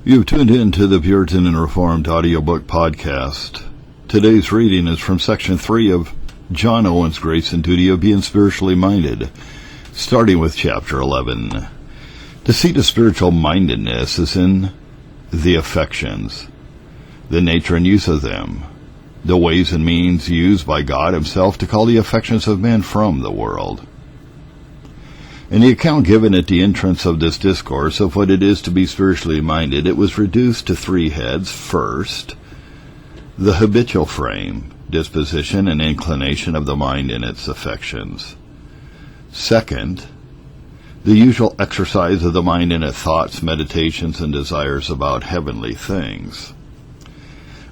You've tuned in to the Puritan and Reformed audiobook podcast. Today's reading is from section 3 of John Owen's Grace and Duty of Being Spiritually Minded, starting with chapter 11. The seat of spiritual mindedness is in the affections, the nature and use of them, the ways and means used by God himself to call the affections of men from the world. In the account given at the entrance of this discourse of what it is to be spiritually minded, it was reduced to three heads. First, the habitual frame, disposition, and inclination of the mind in its affections. Second, the usual exercise of the mind in its thoughts, meditations, and desires about heavenly things.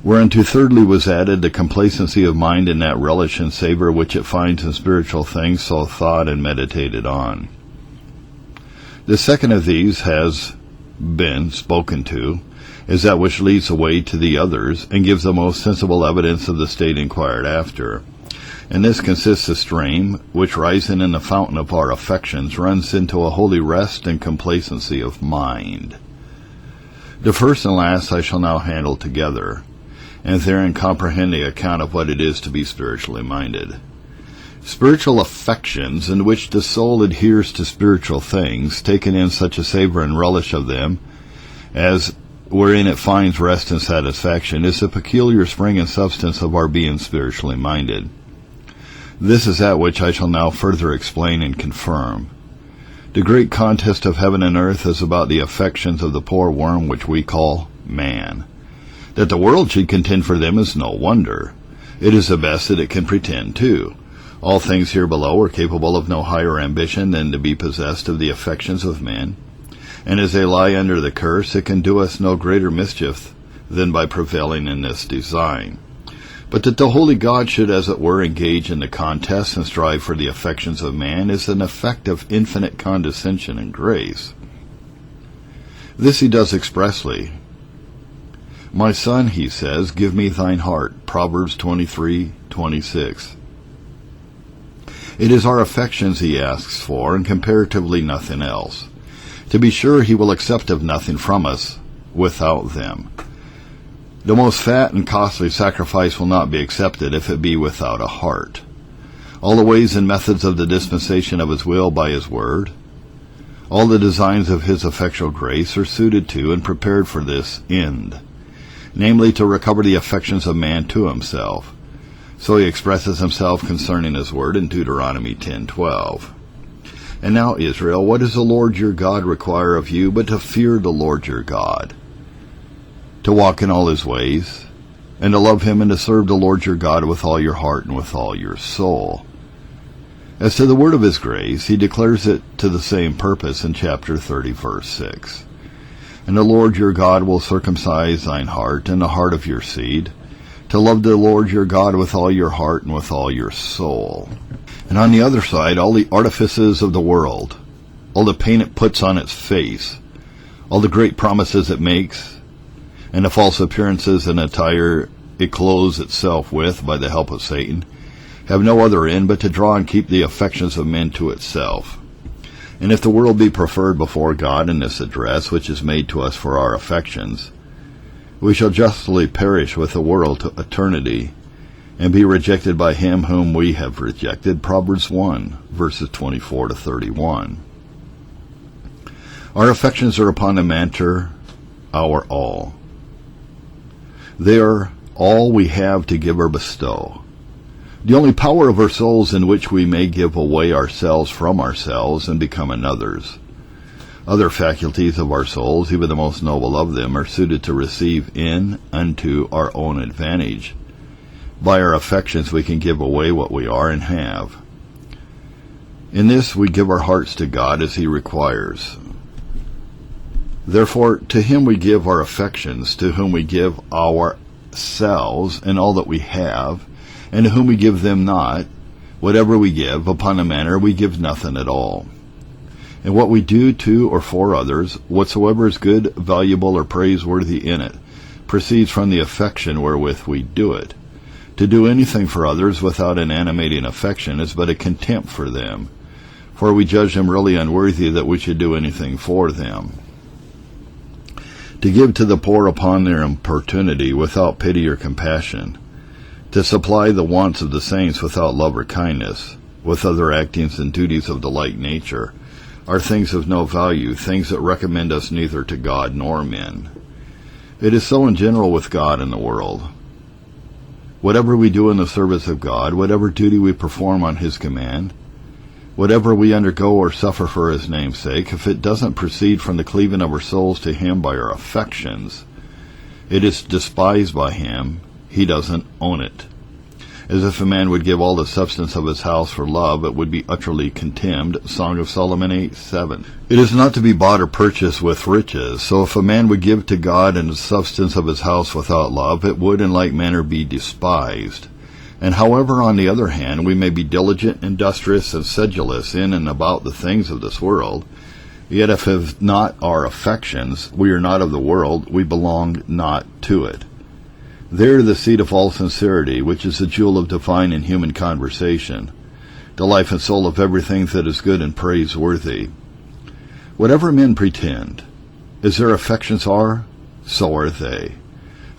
Whereunto thirdly was added the complacency of mind in that relish and savor which it finds in spiritual things so thought and meditated on. The second of these has been spoken to, is that which leads away to the others, and gives the most sensible evidence of the state inquired after. And this consists of stream, which rising in the fountain of our affections runs into a holy rest and complacency of mind. The first and last I shall now handle together, and therein comprehend the account of what it is to be spiritually minded. Spiritual affections, in which the soul adheres to spiritual things, taken in such a savor and relish of them, as wherein it finds rest and satisfaction, is the peculiar spring and substance of our being spiritually minded. This is that which I shall now further explain and confirm. The great contest of heaven and earth is about the affections of the poor worm which we call man. That the world should contend for them is no wonder. It is the best that it can pretend to. All things here below are capable of no higher ambition than to be possessed of the affections of men, and as they lie under the curse, it can do us no greater mischief than by prevailing in this design. But that the holy God should, as it were, engage in the contest and strive for the affections of man is an effect of infinite condescension and grace. This he does expressly. My son, he says, give me thine heart, Proverbs 23:26. It is our affections he asks for, and comparatively nothing else. To be sure, he will accept of nothing from us without them. The most fat and costly sacrifice will not be accepted if it be without a heart. All the ways and methods of the dispensation of his will by his word, all the designs of his effectual grace are suited to and prepared for this end, namely to recover the affections of man to himself. So he expresses himself concerning his word in Deuteronomy 10:12. And now, Israel, what does the Lord your God require of you but to fear the Lord your God, to walk in all his ways, and to love him and to serve the Lord your God with all your heart and with all your soul? As to the word of his grace, he declares it to the same purpose in chapter 30, verse 6. And the Lord your God will circumcise thine heart and the heart of your seed, to love the Lord your God with all your heart and with all your soul. And on the other side, all the artifices of the world, all the paint it puts on its face, all the great promises it makes, and the false appearances and attire it clothes itself with by the help of Satan, have no other end but to draw and keep the affections of men to itself. And if the world be preferred before God in this address which is made to us for our affections, we shall justly perish with the world to eternity, and be rejected by him whom we have rejected. Proverbs 1, verses 24 to 31. Our affections are upon the matter, our all. They are all we have to give or bestow. The only power of our souls in which we may give away ourselves from ourselves and become another's. Other faculties of our souls, even the most noble of them, are suited to receive in unto our own advantage. By our affections we can give away what we are and have. In this we give our hearts to God as he requires. Therefore to him we give our affections, to whom we give ourselves and all that we have, and to whom we give them not. Whatever we give, upon a manner we give nothing at all. And what we do to or for others, whatsoever is good, valuable, or praiseworthy in it, proceeds from the affection wherewith we do it. To do anything for others without an animating affection is but a contempt for them, for we judge them really unworthy that we should do anything for them. to give to the poor upon their importunity without pity or compassion, to supply the wants of the saints without love or kindness, with other actings and duties of the like nature, are things of no value, things that recommend us neither to God nor men. It is so in general with God and the world. Whatever we do in the service of God, whatever duty we perform on His command, whatever we undergo or suffer for His name's sake, if it doesn't proceed from the cleaving of our souls to Him by our affections, it is despised by Him. He doesn't own it. As if a man would give all the substance of his house for love, it would be utterly contemned. Song of Solomon 8:7. It is not to be bought or purchased with riches. So if a man would give to God and the substance of his house without love, it would in like manner be despised. And however, on the other hand, we may be diligent, industrious, and sedulous in and about the things of this world, yet if not our affections, we are not of the world, we belong not to it. There the seat of all sincerity, which is the jewel of divine and human conversation, the life and soul of everything that is good and praiseworthy. Whatever men pretend, as their affections are, so are they.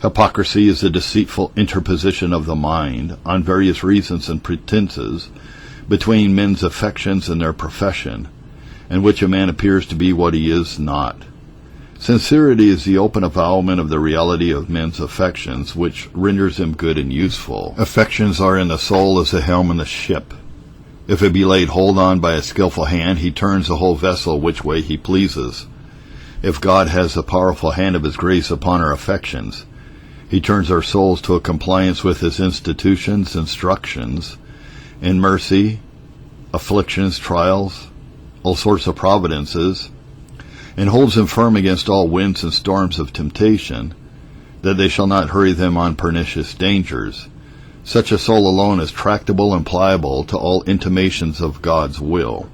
Hypocrisy is the deceitful interposition of the mind, on various reasons and pretenses, between men's affections and their profession, in which a man appears to be what he is not. Sincerity is the open avowment of the reality of men's affections, which renders them good and useful. Affections are in the soul as the helm in the ship. If it be laid hold on by a skillful hand, he turns the whole vessel which way he pleases. If God has the powerful hand of His grace upon our affections, He turns our souls to a compliance with His institutions, instructions, in mercy, afflictions, trials, all sorts of providences, and holds them firm against all winds and storms of temptation, that they shall not hurry them on pernicious dangers. Such a soul alone is tractable and pliable to all intimations of God's will.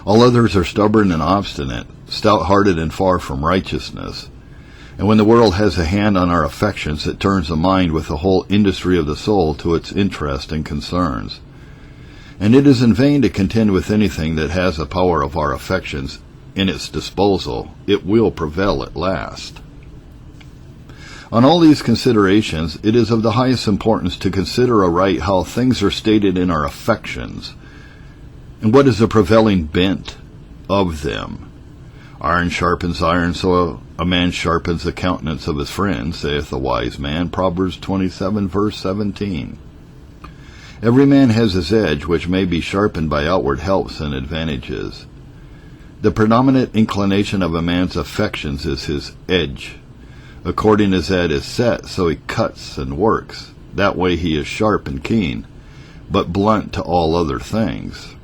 All others are stubborn and obstinate, stout-hearted and far from righteousness. And when the world has a hand on our affections, it turns the mind with the whole industry of the soul to its interest and concerns. And it is in vain to contend with anything that has the power of our affections in its disposal. It will prevail at last. On all these considerations, it is of the highest importance to consider aright how things are stated in our affections, and what is the prevailing bent of them. Iron sharpens iron, so a man sharpens the countenance of his friend, saith the wise man, Proverbs 27, verse 17. Every man has his edge, which may be sharpened by outward helps and advantages. The predominant inclination of a man's affections is his edge. According as that is set, so he cuts and works. That way he is sharp and keen, but blunt to all other things.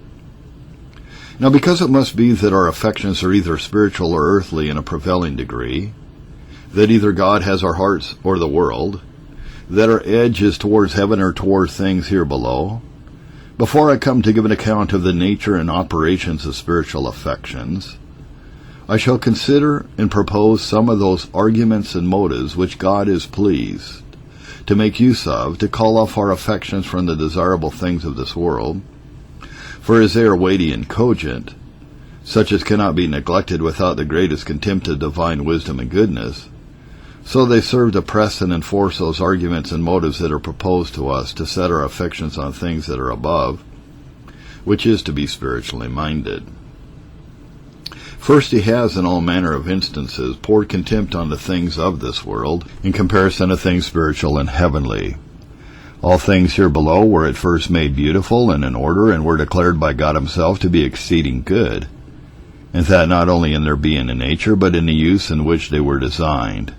Now, because it must be that our affections are either spiritual or earthly in a prevailing degree, that either God has our hearts or the world, that our edge is towards heaven or towards things here below, before I come to give an account of the nature and operations of spiritual affections, I shall consider and propose some of those arguments and motives which God is pleased to make use of to call off our affections from the desirable things of this world. For as they are weighty and cogent, such as cannot be neglected without the greatest contempt of divine wisdom and goodness, so they serve to press and enforce those arguments and motives that are proposed to us to set our affections on things that are above, which is to be spiritually minded. First, he has, in all manner of instances, poured contempt on the things of this world, in comparison to things spiritual and heavenly. All things here below were at first made beautiful and in order, and were declared by God Himself to be exceeding good, and that not only in their being and nature, but in the use in which they were designed.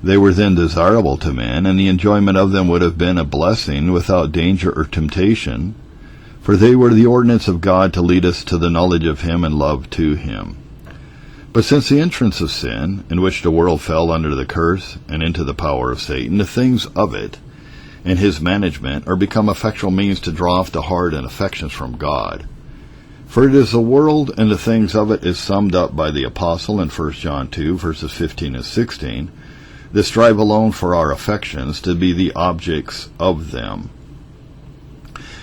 They were then desirable to men, and the enjoyment of them would have been a blessing without danger or temptation, for they were the ordinance of God to lead us to the knowledge of Him and love to Him. But since the entrance of sin, in which the world fell under the curse and into the power of Satan, the things of it and his management are become effectual means to draw off the heart and affections from God. For it is the world and the things of it is summed up by the Apostle in 1 John 2, verses 15 and 16, that strive alone for our affections to be the objects of them.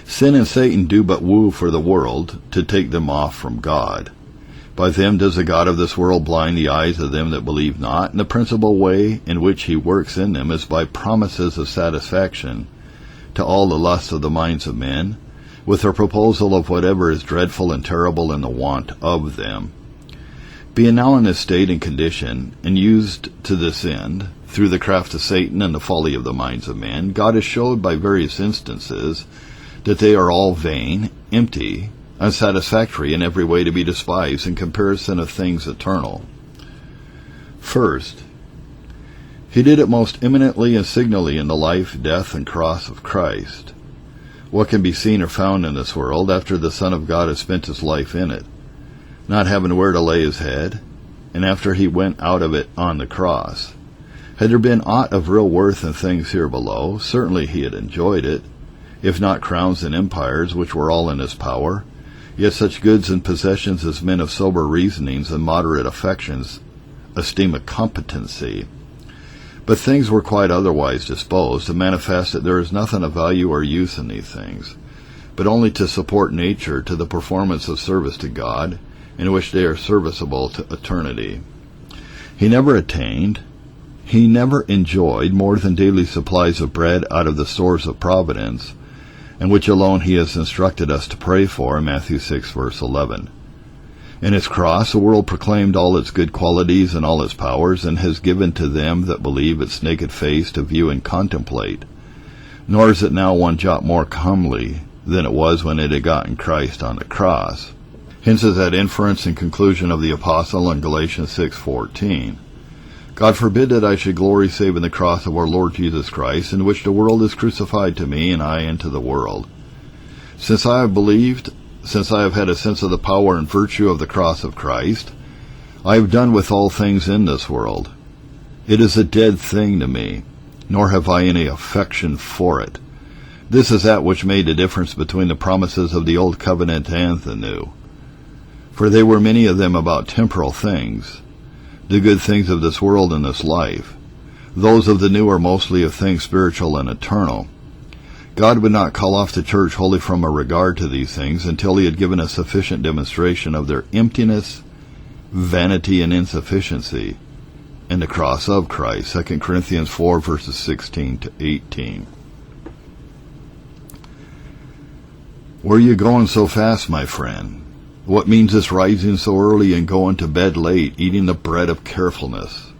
Sin and Satan do but woo for the world to take them off from God. By them does the God of this world blind the eyes of them that believe not, and the principal way in which he works in them is by promises of satisfaction to all the lusts of the minds of men, with their proposal of whatever is dreadful and terrible in the want of them. Being now in this state and condition, and used to this end, through the craft of Satan and the folly of the minds of men, God has showed by various instances that they are all vain, empty, unsatisfactory, in every way to be despised in comparison of things eternal. First, he did it most eminently and signally in the life, death, and cross of Christ. What can be seen or found in this world after the Son of God has spent his life in it, not having where to lay his head, and after he went out of it on the cross? Had there been aught of real worth in things here below, certainly he had enjoyed it, if not crowns and empires, which were all in his power, yet such goods and possessions as men of sober reasonings and moderate affections esteem a competency. But things were quite otherwise disposed, to manifest that there is nothing of value or use in these things, but only to support nature to the performance of service to God, in which they are serviceable to eternity. He never attained, he never enjoyed more than daily supplies of bread out of the stores of providence, and which alone he has instructed us to pray for in Matthew 6, verse 11. In his cross, the world proclaimed all its good qualities and all its powers, and has given to them that believe its naked face to view and contemplate. Nor is it now one jot more comely than it was when it had gotten Christ on the cross. Hence is that inference and conclusion of the Apostle in Galatians 6:14. God forbid that I should glory save in the cross of our Lord Jesus Christ, in which the world is crucified to me, and I unto the world. Since I have believed, since I have had a sense of the power and virtue of the cross of Christ, I have done with all things in this world. It is a dead thing to me, nor have I any affection for it. This is that which made the difference between the promises of the old covenant and the new. For they were many of them about temporal things, the good things of this world and this life. Those of the new are mostly of things spiritual and eternal. God would not call off the church wholly from a regard to these things until he had given a sufficient demonstration of their emptiness, vanity, and insufficiency in the cross of Christ. 2 Corinthians 4, verses 16 to 18. Where are you going so fast, my friend? What means this rising so early and going to bed late, eating the bread of carefulness?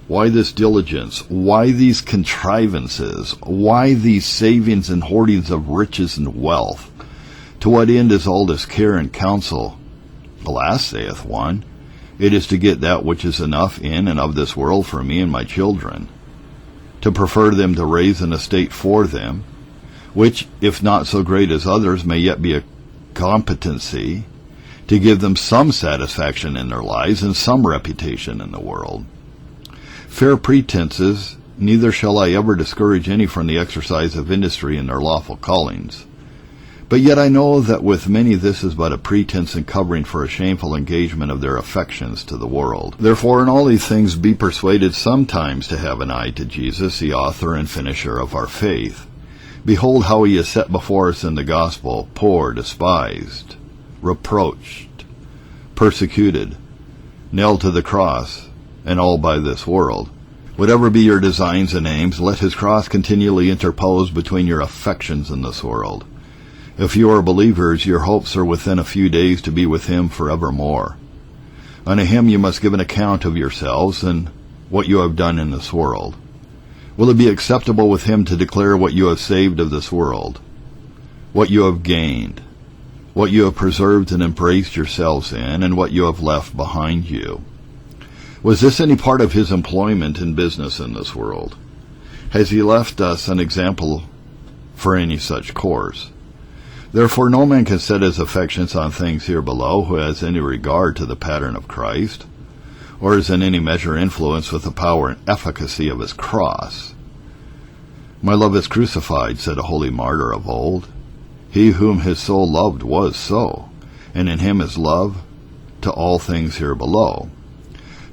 Why this diligence? Why these contrivances? Why these savings and hoardings of riches and wealth? To what end is all this care and counsel? Alas, saith one, it is to get that which is enough in and of this world for me and my children, to prefer them to raise an estate for them, which, if not so great as others, may yet be a competency, to give them some satisfaction in their lives and some reputation in the world. Fair pretenses, neither shall I ever discourage any from the exercise of industry in their lawful callings. But yet I know that with many this is but a pretense and covering for a shameful engagement of their affections to the world. Therefore in all these things be persuaded sometimes to have an eye to Jesus, the author and finisher of our faith. Behold how he is set before us in the gospel, poor, despised, reproached, persecuted, nailed to the cross, and all by this world. Whatever be your designs and aims, let his cross continually interpose between your affections in this world. If you are believers, your hopes are within a few days to be with him forevermore. Unto him you must give an account of yourselves and what you have done in this world. Will it be acceptable with him to declare what you have saved of this world, what you have gained, what you have preserved and embraced yourselves in, and what you have left behind you? Was this any part of his employment in business in this world? Has he left us an example for any such course? Therefore no man can set his affections on things here below who has any regard to the pattern of Christ, or is in any measure influenced with the power and efficacy of his cross. My love is crucified, said a holy martyr of old. He whom his soul loved was so, and in him is love to all things here below.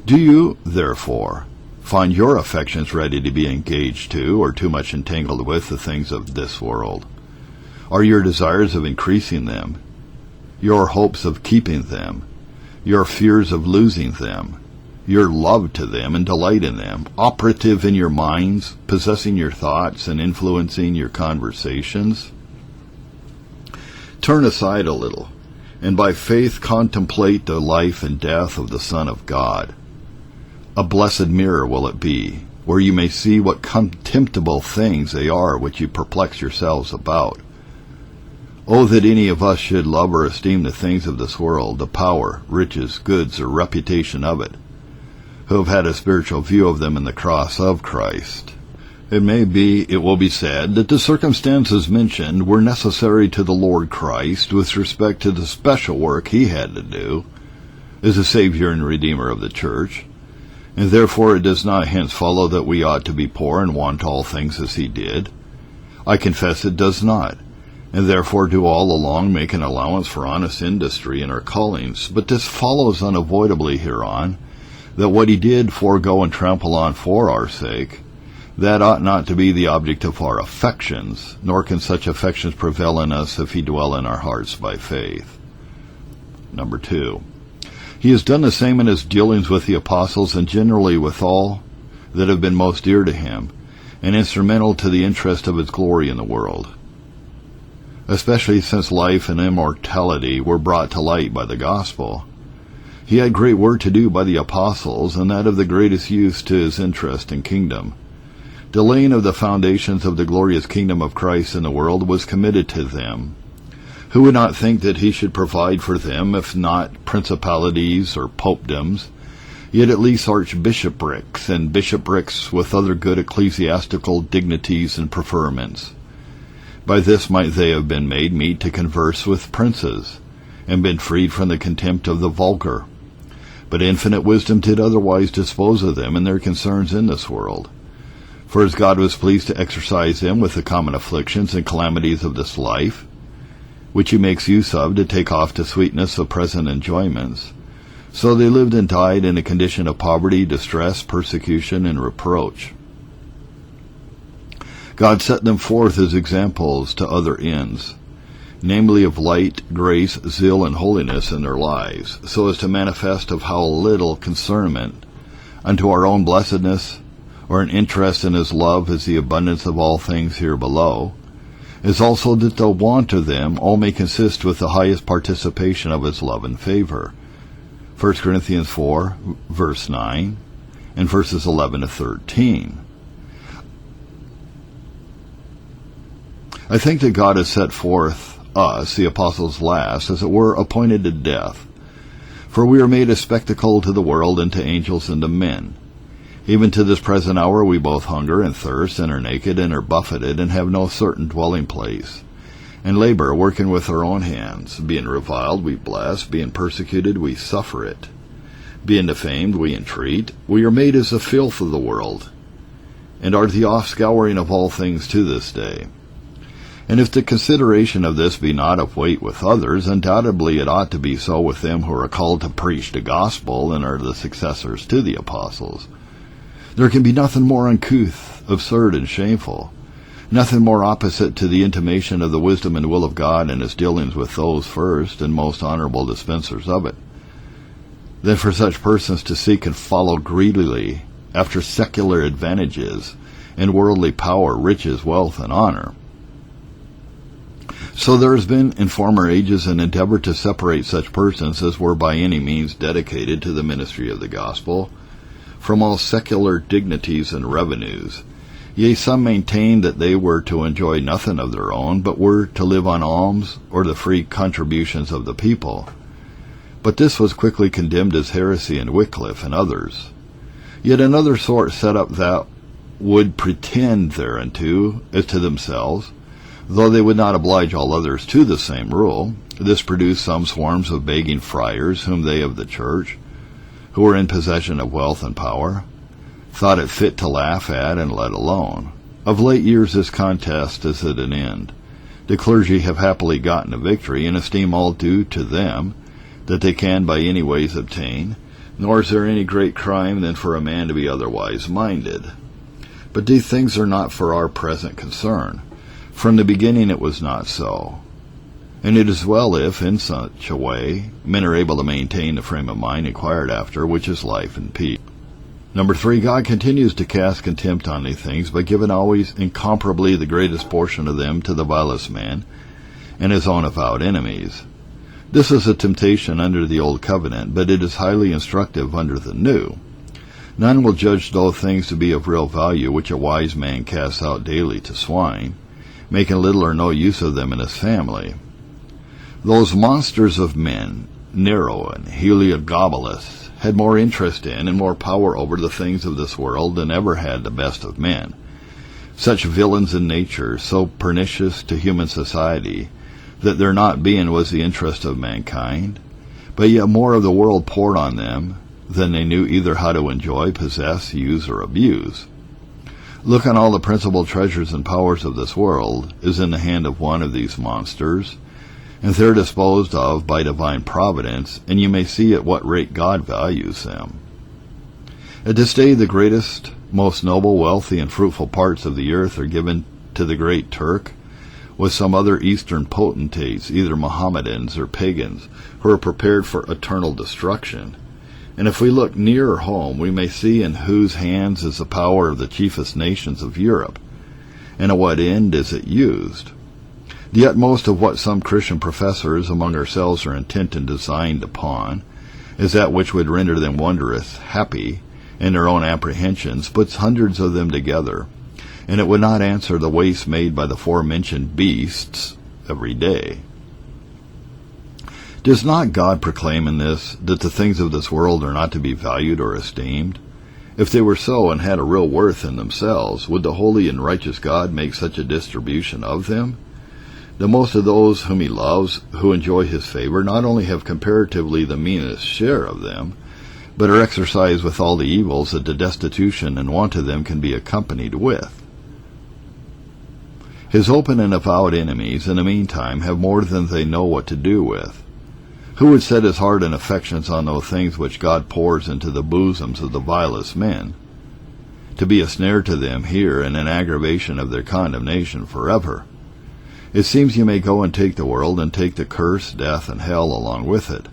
Do you, therefore, find your affections ready to be engaged to, or too much entangled with, the things of this world? Are your desires of increasing them, your hopes of keeping them, your fears of losing them, your love to them and delight in them, operative in your minds, possessing your thoughts and influencing your conversations? Turn aside a little, and by faith contemplate the life and death of the Son of God. A blessed mirror will it be, where you may see what contemptible things they are which you perplex yourselves about. Oh, that any of us should love or esteem the things of this world, the power, riches, goods, or reputation of it, who have had a spiritual view of them in the cross of Christ. It will be said, that the circumstances mentioned were necessary to the Lord Christ with respect to the special work he had to do as a Savior and Redeemer of the Church, and therefore it does not hence follow that we ought to be poor and want all things as he did. I confess it does not, and therefore do all along make an allowance for honest industry in our callings, but this follows unavoidably hereon, that what he did forego and trample on for our sake, that ought not to be the object of our affections, nor can such affections prevail in us if he dwell in our hearts by faith. Number 2. He has done the same in his dealings with the apostles and generally with all that have been most dear to him, and instrumental to the interest of his glory in the world, especially since life and immortality were brought to light by the gospel. He had great work to do by the apostles, and that of the greatest use to his interest and kingdom. The laying of the foundations of the glorious kingdom of Christ in the world was committed to them. Who would not think that he should provide for them, if not principalities or popedoms, yet at least archbishoprics and bishoprics with other good ecclesiastical dignities and preferments? By this might they have been made meet to converse with princes, and been freed from the contempt of the vulgar. But infinite wisdom did otherwise dispose of them in their concerns in this world. For as God was pleased to exercise them with the common afflictions and calamities of this life, which he makes use of to take off the sweetness of present enjoyments, so they lived and died in a condition of poverty, distress, persecution, and reproach. God set them forth as examples to other ends, namely of light, grace, zeal, and holiness in their lives, so as to manifest of how little concernment unto our own blessedness, or an interest in his love is the abundance of all things here below, is also that the want of them all may consist with the highest participation of his love and favor. 1 Corinthians 4, verse 9, and verses 11 to 13. I think that God has set forth us, the apostles last, as it were, appointed to death. For we are made a spectacle to the world and to angels and to men. Even to this present hour we both hunger and thirst, and are naked, and are buffeted, and have no certain dwelling place, and labor, working with our own hands. Being reviled, we bless. Being persecuted, we suffer it. Being defamed, we entreat. We are made as the filth of the world, and are the offscouring of all things to this day. And if the consideration of this be not of weight with others, undoubtedly it ought to be so with them who are called to preach the gospel and are the successors to the apostles. There can be nothing more uncouth, absurd, and shameful, nothing more opposite to the intimation of the wisdom and will of God in his dealings with those first and most honorable dispensers of it, than for such persons to seek and follow greedily after secular advantages and worldly power, riches, wealth, and honor. So there has been in former ages an endeavor to separate such persons as were by any means dedicated to the ministry of the gospel from all secular dignities and revenues. Yea, some maintained that they were to enjoy nothing of their own, but were to live on alms or the free contributions of the people. But this was quickly condemned as heresy in Wycliffe and others. Yet another sort set up that would pretend thereunto as to themselves, though they would not oblige all others to the same rule. This produced some swarms of begging friars, whom they of the church, who were in possession of wealth and power, thought it fit to laugh at and let alone. Of late years this contest is at an end. The clergy have happily gotten a victory, and esteem all due to them that they can by any ways obtain, nor is there any great crime than for a man to be otherwise minded. But these things are not for our present concern. From the beginning it was not so. And it is well if, in such a way, men are able to maintain the frame of mind inquired after, which is life and peace. Number 3, God continues to cast contempt on these things, but giving always incomparably the greatest portion of them to the vilest man and his own avowed enemies. This is a temptation under the Old Covenant, but it is highly instructive under the New. None will judge those things to be of real value which a wise man casts out daily to swine, making little or no use of them in his family. Those monsters of men, Nero and Heliogabalus, had more interest in and more power over the things of this world than ever had the best of men. Such villains in nature, so pernicious to human society, that their not being was the interest of mankind, but yet more of the world poured on them than they knew either how to enjoy, possess, use, or abuse. Look on all the principal treasures and powers of this world is in the hand of one of these monsters, and they're disposed of by divine providence, and you may see at what rate God values them. At this day the greatest, most noble, wealthy, and fruitful parts of the earth are given to the great Turk, with some other eastern potentates, either Mohammedans or pagans, who are prepared for eternal destruction. And if we look nearer home, we may see in whose hands is the power of the chiefest nations of Europe, and at what end is it used. The utmost of what some Christian professors among ourselves are intent and designed upon is that which would render them wondrous happy in their own apprehensions, puts hundreds of them together, and it would not answer the waste made by the forementioned beasts every day. Does not God proclaim in this that the things of this world are not to be valued or esteemed? If they were so and had a real worth in themselves, would the holy and righteous God make such a distribution of them? The most of those whom he loves, who enjoy his favor, not only have comparatively the meanest share of them, but are exercised with all the evils that the destitution and want of them can be accompanied with. His open and avowed enemies, in the meantime, have more than they know what to do with. Who would set his heart and affections on those things which God pours into the bosoms of the vilest men, to be a snare to them here and an aggravation of their condemnation forever? It seems you may go and take the world, and take the curse, death, and hell along with it.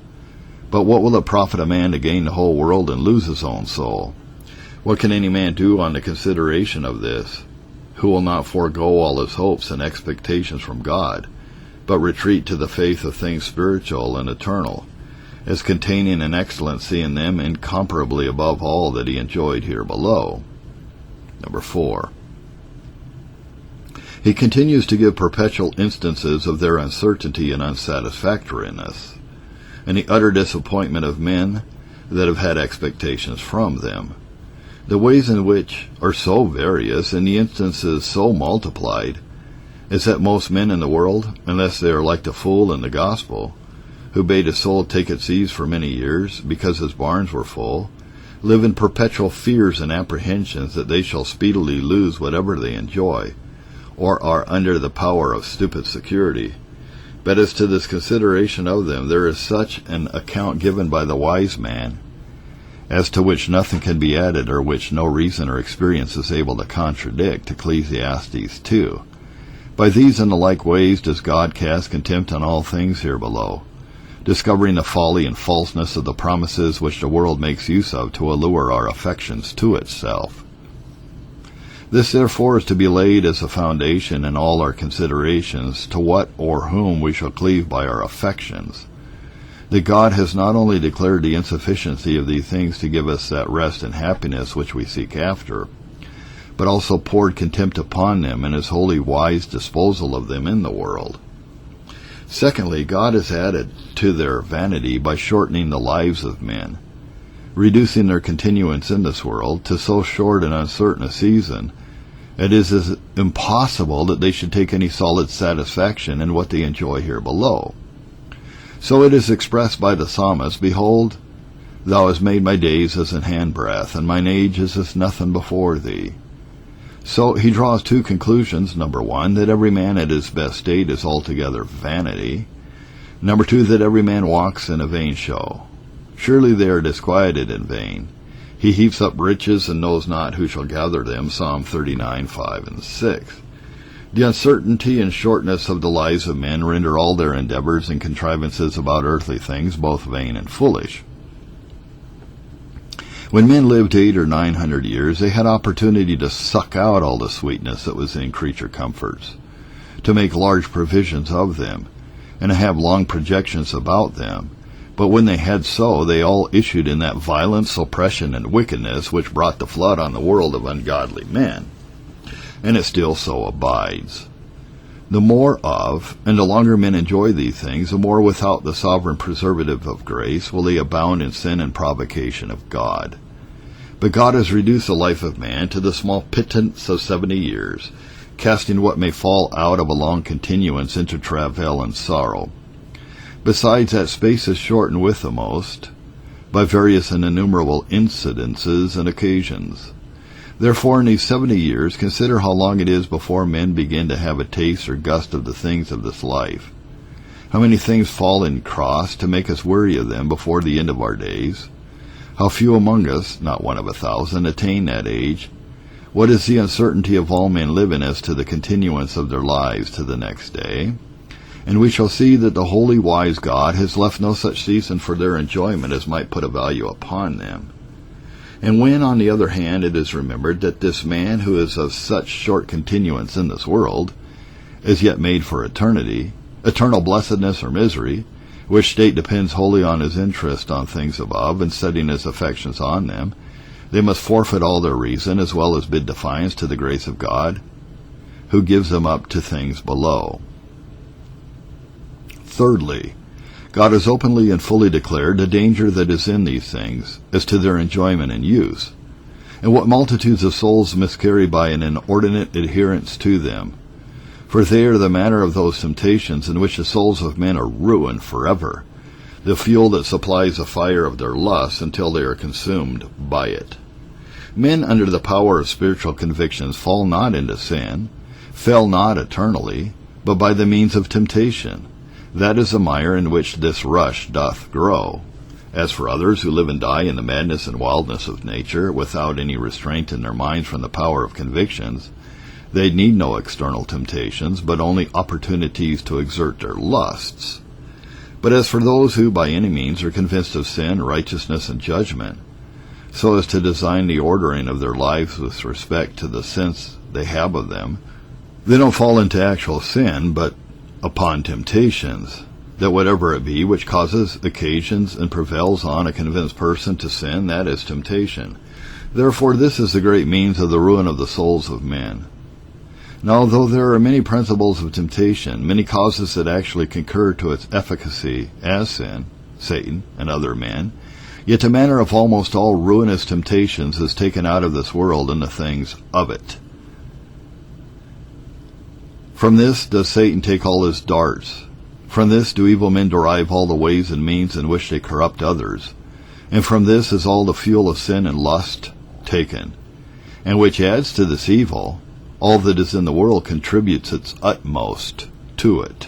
But what will it profit a man to gain the whole world and lose his own soul? What can any man do on the consideration of this, who will not forego all his hopes and expectations from God, but retreat to the faith of things spiritual and eternal, as containing an excellency in them incomparably above all that he enjoyed here below? Number 4. He continues to give perpetual instances of their uncertainty and unsatisfactoriness, and the utter disappointment of men that have had expectations from them. The ways in which are so various, and the instances so multiplied, is that most men in the world, unless they are like the fool in the gospel, who bade his soul take its ease for many years, because his barns were full, live in perpetual fears and apprehensions that they shall speedily lose whatever they enjoy, or are under the power of stupid security. But as to this consideration of them, there is such an account given by the wise man, as to which nothing can be added, or which no reason or experience is able to contradict. Ecclesiastes 2. By these and the like ways does God cast contempt on all things here below, discovering the folly and falseness of the promises which the world makes use of to allure our affections to itself. This therefore is to be laid as a foundation in all our considerations to what or whom we shall cleave by our affections, that God has not only declared the insufficiency of these things to give us that rest and happiness which we seek after, but also poured contempt upon them in his holy wise disposal of them in the world. Secondly, God has added to their vanity by shortening the lives of men, reducing their continuance in this world to so short and uncertain a season, it is as impossible that they should take any solid satisfaction in what they enjoy here below. So it is expressed by the psalmist, Behold, thou hast made my days as an handbreadth, and mine age is as nothing before thee. So he draws two conclusions. Number 1, that every man at his best state is altogether vanity. Number 2, that every man walks in a vain show. Surely they are disquieted in vain. He heaps up riches and knows not who shall gather them. Psalm 39, 5 and 6. The uncertainty and shortness of the lives of men render all their endeavors and contrivances about earthly things both vain and foolish. When men lived 800 or 900 years, they had opportunity to suck out all the sweetness that was in creature comforts, to make large provisions of them, and to have long projections about them. But when they had so, they all issued in that violence, oppression, and wickedness which brought the flood on the world of ungodly men. And it still so abides. The more of, and the longer men enjoy these things, the more without the sovereign preservative of grace will they abound in sin and provocation of God. But God has reduced the life of man to the small pittance of 70 years, casting what may fall out of a long continuance into travail and sorrow. Besides, that space is shortened with the most, by various and innumerable incidences and occasions. Therefore, in these 70 years, consider how long it is before men begin to have a taste or gust of the things of this life. How many things fall in cross to make us weary of them before the end of our days? How few among us, not one of 1,000, attain that age? What is the uncertainty of all men living as to the continuance of their lives to the next day? And we shall see that the holy, wise God has left no such season for their enjoyment as might put a value upon them. And when, on the other hand, it is remembered that this man who is of such short continuance in this world is yet made for eternity, eternal blessedness or misery, which state depends wholly on his interest on things above and setting his affections on them, they must forfeit all their reason as well as bid defiance to the grace of God, who gives them up to things below. Thirdly, God has openly and fully declared the danger that is in these things as to their enjoyment and use, and what multitudes of souls miscarry by an inordinate adherence to them. For they are the matter of those temptations in which the souls of men are ruined forever, the fuel that supplies the fire of their lusts until they are consumed by it. Men under the power of spiritual convictions fall not into sin, fell not eternally, but by the means of temptation. That is the mire in which this rush doth grow. As for others who live and die in the madness and wildness of nature, without any restraint in their minds from the power of convictions, they need no external temptations, but only opportunities to exert their lusts. But as for those who by any means are convinced of sin, righteousness, and judgment, so as to design the ordering of their lives with respect to the sense they have of them, they don't fall into actual sin, but upon temptations, that whatever it be which causes, occasions, and prevails on a convinced person to sin, that is temptation. Therefore this is the great means of the ruin of the souls of men. Now, though there are many principles of temptation, many causes that actually concur to its efficacy as sin, Satan, and other men, yet the manner of almost all ruinous temptations is taken out of this world and the things of it. From this does Satan take all his darts. From this do evil men derive all the ways and means in which they corrupt others. And from this is all the fuel of sin and lust taken. And which adds to this evil, all that is in the world contributes its utmost to it.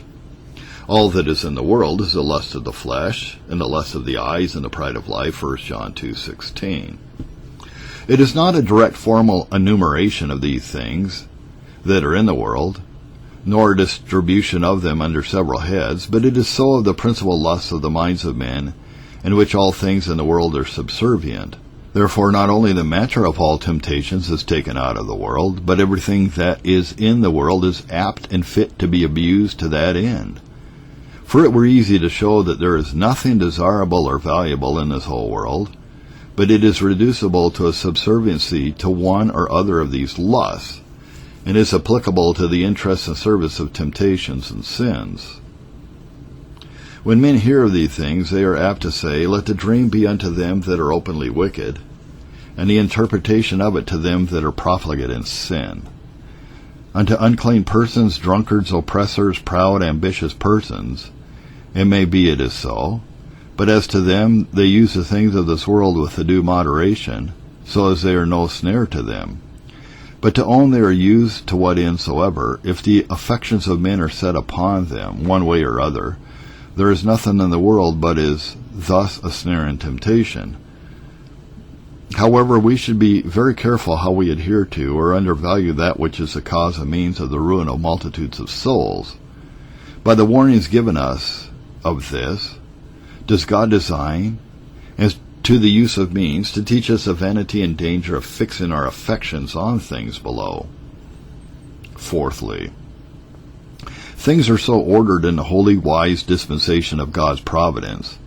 All that is in the world is the lust of the flesh, and the lust of the eyes, and the pride of life, 1 John 2:16. It is not a direct formal enumeration of these things that are in the world, nor a distribution of them under several heads, but it is so of the principal lusts of the minds of men, in which all things in the world are subservient. Therefore not only the matter of all temptations is taken out of the world, but everything that is in the world is apt and fit to be abused to that end. For it were easy to show that there is nothing desirable or valuable in this whole world, but it is reducible to a subserviency to one or other of these lusts, and is applicable to the interest and service of temptations and sins. When men hear of these things, they are apt to say, "Let the dream be unto them that are openly wicked, and the interpretation of it to them that are profligate in sin. Unto unclean persons, drunkards, oppressors, proud, ambitious persons, it may be it is so, but as to them, they use the things of this world with the due moderation, so as they are no snare to them. But to own they are used to what end soever, if the affections of men are set upon them, one way or other, there is nothing in the world but is thus a snare and temptation. However, we should be very careful how we adhere to or undervalue that which is the cause and means of the ruin of multitudes of souls. By the warnings given us of this, does God design, as to the use of means, to teach us the vanity and danger of fixing our affections on things below. Fourthly, things are so ordered in the holy, wise dispensation of God's providence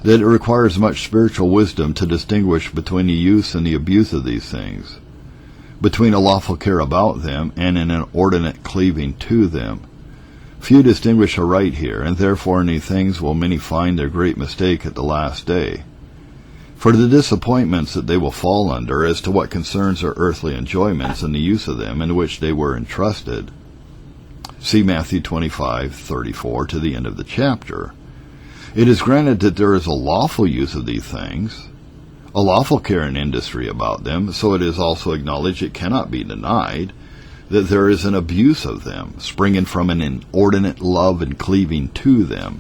that it requires much spiritual wisdom to distinguish between the use and the abuse of these things, between a lawful care about them and an inordinate cleaving to them. Few distinguish aright here, and therefore in these things will many find their great mistake at the last day. For the disappointments that they will fall under as to what concerns their earthly enjoyments and the use of them in which they were entrusted. See Matthew 25:34 to the end of the chapter. It is granted that there is a lawful use of these things, a lawful care and industry about them, so it is also acknowledged, it cannot be denied, that there is an abuse of them, springing from an inordinate love and cleaving to them.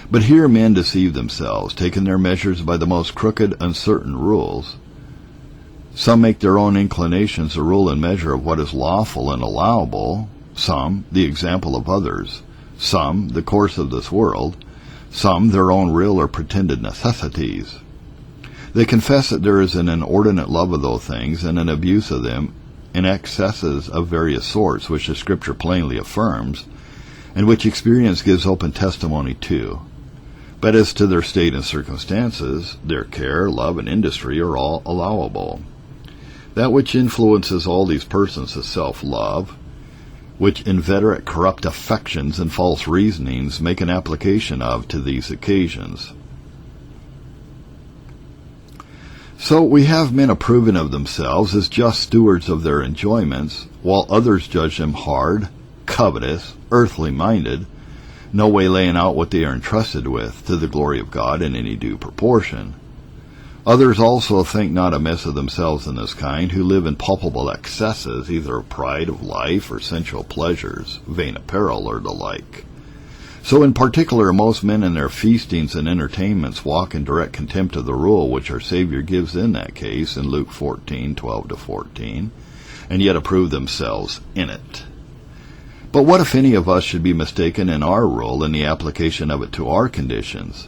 But here men deceive themselves, taking their measures by the most crooked, uncertain rules. Some make their own inclinations the rule and measure of what is lawful and allowable, some the example of others, some the course of this world, some their own real or pretended necessities. They confess that there is an inordinate love of those things and an abuse of them in excesses of various sorts, which the Scripture plainly affirms, and which experience gives open testimony to. But as to their state and circumstances, their care, love, and industry are all allowable. That which influences all these persons is self-love, which inveterate corrupt affections and false reasonings make an application of to these occasions. So we have men approving of themselves as just stewards of their enjoyments, while others judge them hard, covetous, earthly minded, no way laying out what they are entrusted with to the glory of God in any due proportion. Others also think not amiss of themselves in this kind, who live in palpable excesses, either of pride of life or sensual pleasures, vain apparel, or the like. So in particular, most men in their feastings and entertainments walk in direct contempt of the rule which our Savior gives in that case in Luke 14:12-14, and yet approve themselves in it. But what if any of us should be mistaken in our rule in the application of it to our conditions?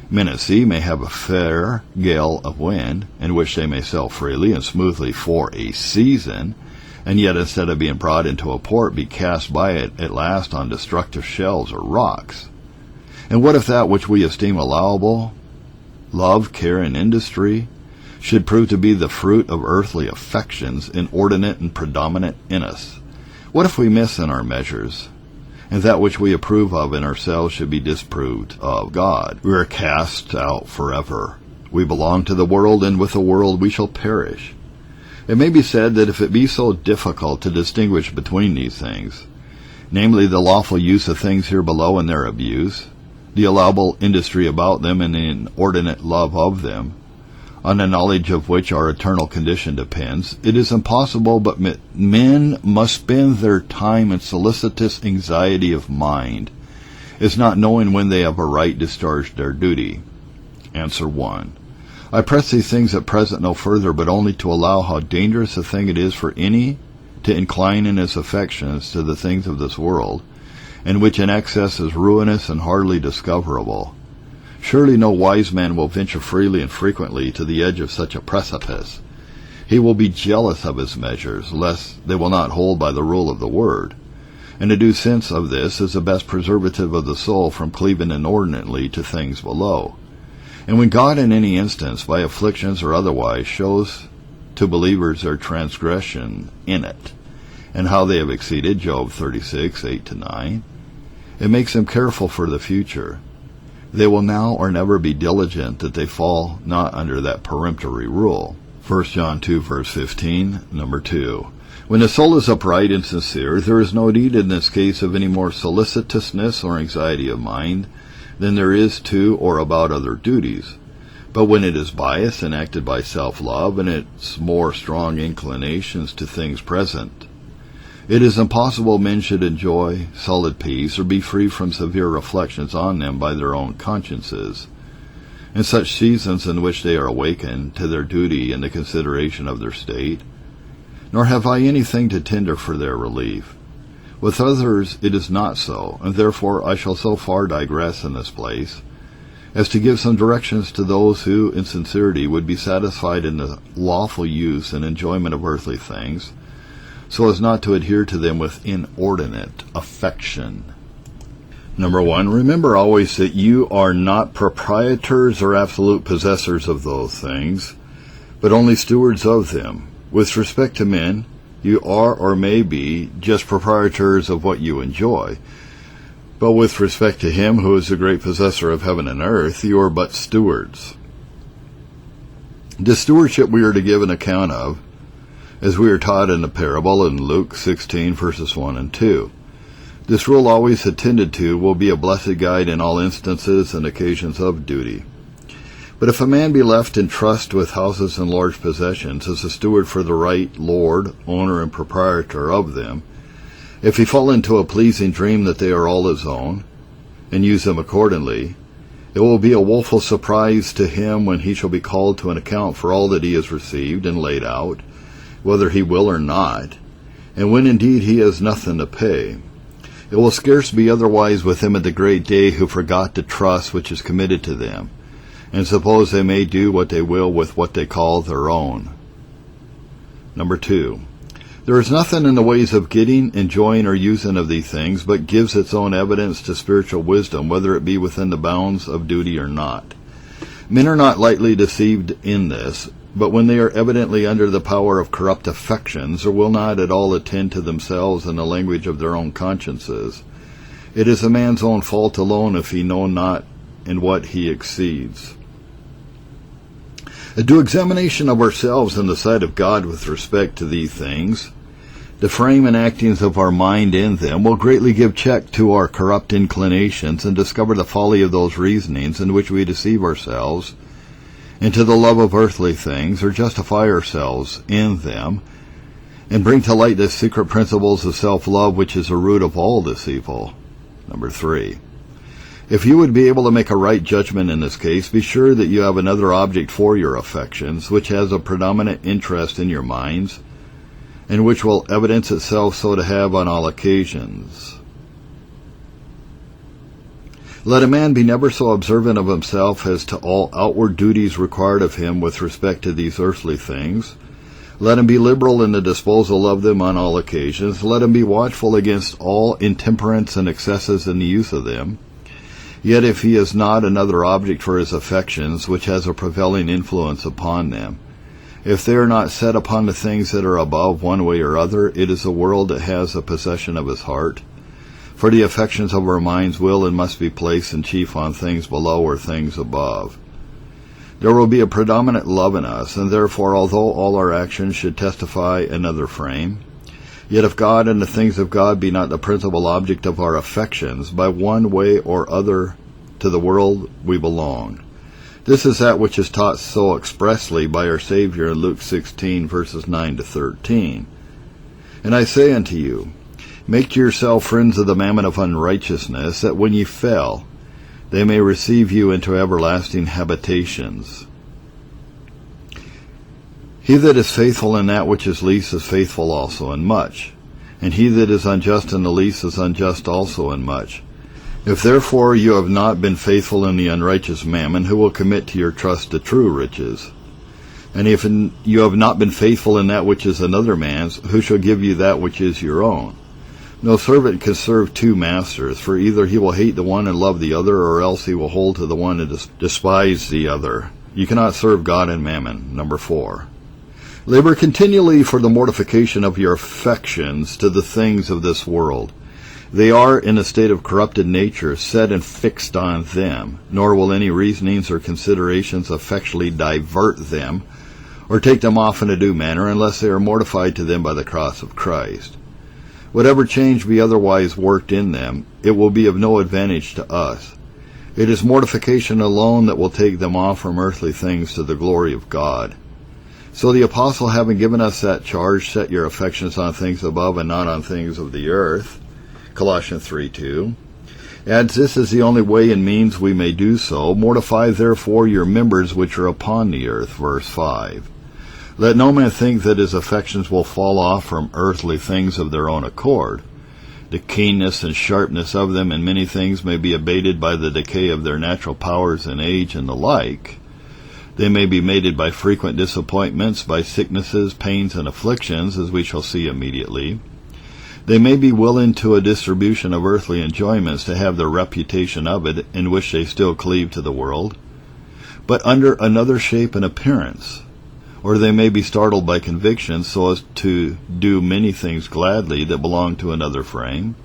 Men at sea may have a fair gale of wind, in which they may sail freely and smoothly for a season, and yet instead of being brought into a port, be cast by it at last on destructive shelves or rocks. And what if that which we esteem allowable, love, care, and industry, should prove to be the fruit of earthly affections, inordinate and predominant in us? What if we miss in our measures, and that which we approve of in ourselves should be disproved of God? We are cast out forever. We belong to the world, and with the world we shall perish. It may be said that if it be so difficult to distinguish between these things, namely the lawful use of things here below and their abuse, the allowable industry about them and the inordinate love of them, on the knowledge of which our eternal condition depends, it is impossible but men must spend their time in solicitous anxiety of mind, as not knowing when they have a right discharged their duty. Answer 1. I press these things at present no further, but only to allow how dangerous a thing it is for any to incline in his affections to the things of this world, in which an excess is ruinous and hardly discoverable. Surely no wise man will venture freely and frequently to the edge of such a precipice. He will be jealous of his measures, lest they will not hold by the rule of the word. And a due sense of this is the best preservative of the soul from cleaving inordinately to things below. And when God in any instance, by afflictions or otherwise, shows to believers their transgression in it, and how they have exceeded, Job 36:8-9, it makes them careful for the future. They will now or never be diligent that they fall not under that peremptory rule. 1 John 2:15, number 2. When the soul is upright and sincere, there is no need in this case of any more solicitousness or anxiety of mind than there is to or about other duties. But when it is biased and acted by self-love and its more strong inclinations to things present, it is impossible men should enjoy solid peace or be free from severe reflections on them by their own consciences. in such seasons in which they are awakened to their duty in the consideration of their state, nor have I anything to tender for their relief. With others it is not so, and therefore I shall so far digress in this place, as to give some directions to those who, in sincerity, would be satisfied in the lawful use and enjoyment of earthly things, so as not to adhere to them with inordinate affection. Number 1, remember always that you are not proprietors or absolute possessors of those things, but only stewards of them. With respect to men, you are or may be just proprietors of what you enjoy, but with respect to him who is the great possessor of heaven and earth, you are but stewards. This stewardship we are to give an account of, as we are taught in the parable in Luke 16, verses 1 and 2. This rule always attended to will be a blessed guide in all instances and occasions of duty. But if a man be left in trust with houses and large possessions as a steward for the right lord, owner, and proprietor of them, if he fall into a pleasing dream that they are all his own, and use them accordingly, it will be a woeful surprise to him when he shall be called to an account for all that he has received and laid out, whether he will or not, and when indeed he has nothing to pay. It will scarce be otherwise with him at the great day who forgot the trust which is committed to them, and suppose they may do what they will with what they call their own. Number 2, there is nothing in the ways of getting, enjoying, or using of these things, but gives its own evidence to spiritual wisdom, whether it be within the bounds of duty or not. Men are not lightly deceived in this, but when they are evidently under the power of corrupt affections, or will not at all attend to themselves in the language of their own consciences, it is a man's own fault alone if he know not in what he exceeds. A due examination of ourselves in the sight of God with respect to these things, the frame and actings of our mind in them, will greatly give check to our corrupt inclinations and discover the folly of those reasonings in which we deceive ourselves into the love of earthly things, or justify ourselves in them, and bring to light the secret principles of self-love, which is the root of all this evil. Number 3, if you would be able to make a right judgment in this case, be sure that you have another object for your affections, which has a predominant interest in your minds, and which will evidence itself so to have on all occasions. Let a man be never so observant of himself as to all outward duties required of him with respect to these earthly things. Let him be liberal in the disposal of them on all occasions. Let him be watchful against all intemperance and excesses in the use of them. Yet if he has not another object for his affections, which has a prevailing influence upon them, if they are not set upon the things that are above one way or other, it is the world that has a possession of his heart. For the affections of our minds will and must be placed in chief on things below or things above. There will be a predominant love in us, and therefore, although all our actions should testify another frame, yet if God and the things of God be not the principal object of our affections, by one way or other to the world we belong. This is that which is taught so expressly by our Savior in Luke 16, verses 9 to 13. And I say unto you, make yourself friends of the mammon of unrighteousness, that when ye fail, they may receive you into everlasting habitations. He that is faithful in that which is least is faithful also in much, and he that is unjust in the least is unjust also in much. If therefore you have not been faithful in the unrighteous mammon, who will commit to your trust the true riches? And if you have not been faithful in that which is another man's, who shall give you that which is your own? No servant can serve two masters, for either he will hate the one and love the other, or else he will hold to the one and despise the other. You cannot serve God and mammon. Number 4. Labor continually for the mortification of your affections to the things of this world. They are, in a state of corrupted nature, set and fixed on them, nor will any reasonings or considerations effectually divert them, or take them off in a due manner, unless they are mortified to them by the cross of Christ. Whatever change be otherwise worked in them, it will be of no advantage to us. It is mortification alone that will take them off from earthly things to the glory of God. So the apostle, having given us that charge, set your affections on things above and not on things of the earth, Colossians 3:2, As this is the only way and means we may do so, mortify therefore your members which are upon the earth. Verse 5. Let no man think that his affections will fall off from earthly things of their own accord. The keenness and sharpness of them in many things may be abated by the decay of their natural powers and age and the like. They may be mated by frequent disappointments, by sicknesses, pains, and afflictions, as we shall see immediately. They may be willing to a distribution of earthly enjoyments to have their reputation of it, in which they still cleave to the world, but under another shape and appearance. Or they may be startled by convictions so as to do many things gladly that belong to another frame.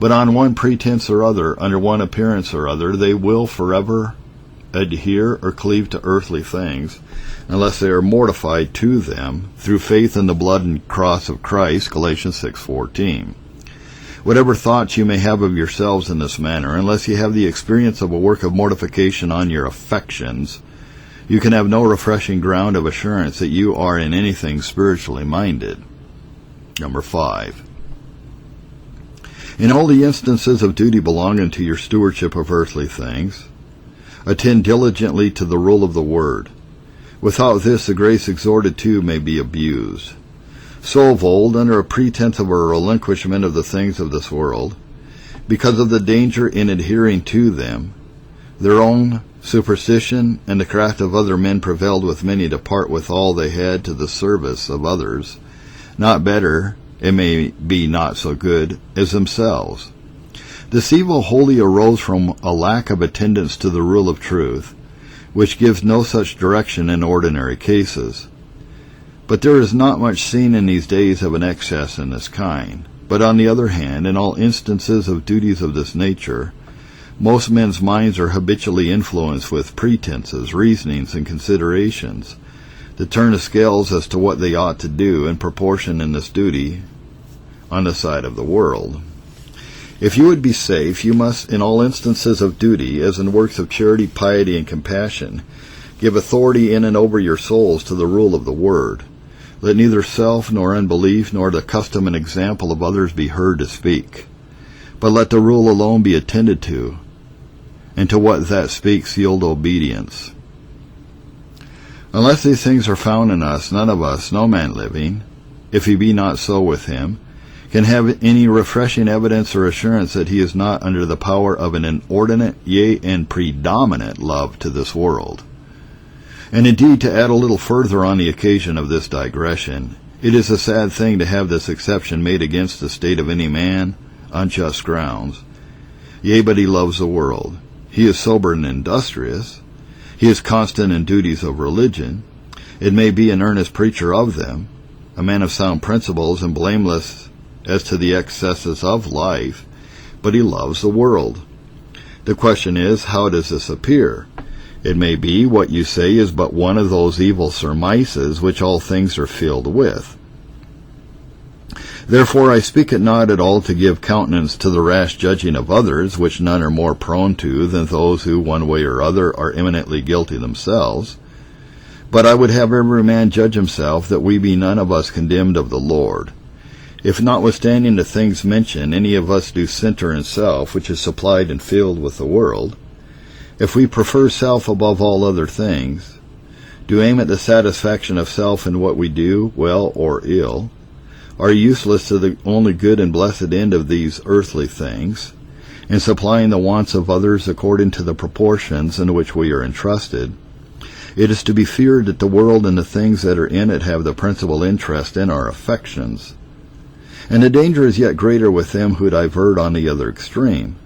But on one pretense or other, under one appearance or other, they will forever adhere or cleave to earthly things, unless they are mortified to them through faith in the blood and cross of Christ, Galatians 6:14. Whatever thoughts you may have of yourselves in this manner, unless you have the experience of a work of mortification on your affections, you can have no refreshing ground of assurance that you are in anything spiritually minded. Number 5. In all the instances of duty belonging to your stewardship of earthly things, attend diligently to the rule of the word. Without this, the grace exhorted to may be abused. So of old, under a pretense of a relinquishment of the things of this world, because of the danger in adhering to them, their own superstition and the craft of other men prevailed with many to part with all they had to the service of others, not better, it may be not so good, as themselves. This evil wholly arose from a lack of attendance to the rule of truth, which gives no such direction in ordinary cases. But there is not much seen in these days of an excess in this kind. But on the other hand, in all instances of duties of this nature, most men's minds are habitually influenced with pretenses, reasonings, and considerations that turn the scales as to what they ought to do in proportion in this duty on the side of the world. If you would be safe, you must, in all instances of duty, as in works of charity, piety, and compassion, give authority in and over your souls to the rule of the word. Let neither self, nor unbelief, nor the custom and example of others be heard to speak. But let the rule alone be attended to, and to what that speaks yield obedience. Unless these things are found in us, none of us, no man living, if he be not so with him, can have any refreshing evidence or assurance that he is not under the power of an inordinate, yea, and predominant love to this world. And indeed, to add a little further on the occasion of this digression, it is a sad thing to have this exception made against the state of any man, on just grounds. Yea, but he loves the world. He is sober and industrious. He is constant in duties of religion. It may be an earnest preacher of them, a man of sound principles and blameless as to the excesses of life, but he loves the world. The question is, how does this appear? It may be what you say is but one of those evil surmises which all things are filled with. Therefore I speak it not at all to give countenance to the rash judging of others, which none are more prone to than those who, one way or other, are eminently guilty themselves. But I would have every man judge himself, that we be none of us condemned of the Lord. If notwithstanding the things mentioned, any of us do centre in self, which is supplied and filled with the world, if we prefer self above all other things, do aim at the satisfaction of self in what we do, well or ill, are useless to the only good and blessed end of these earthly things, in supplying the wants of others according to the proportions in which we are entrusted, it is to be feared that the world and the things that are in it have the principal interest in our affections. And the danger is yet greater with them who divert on the other extreme.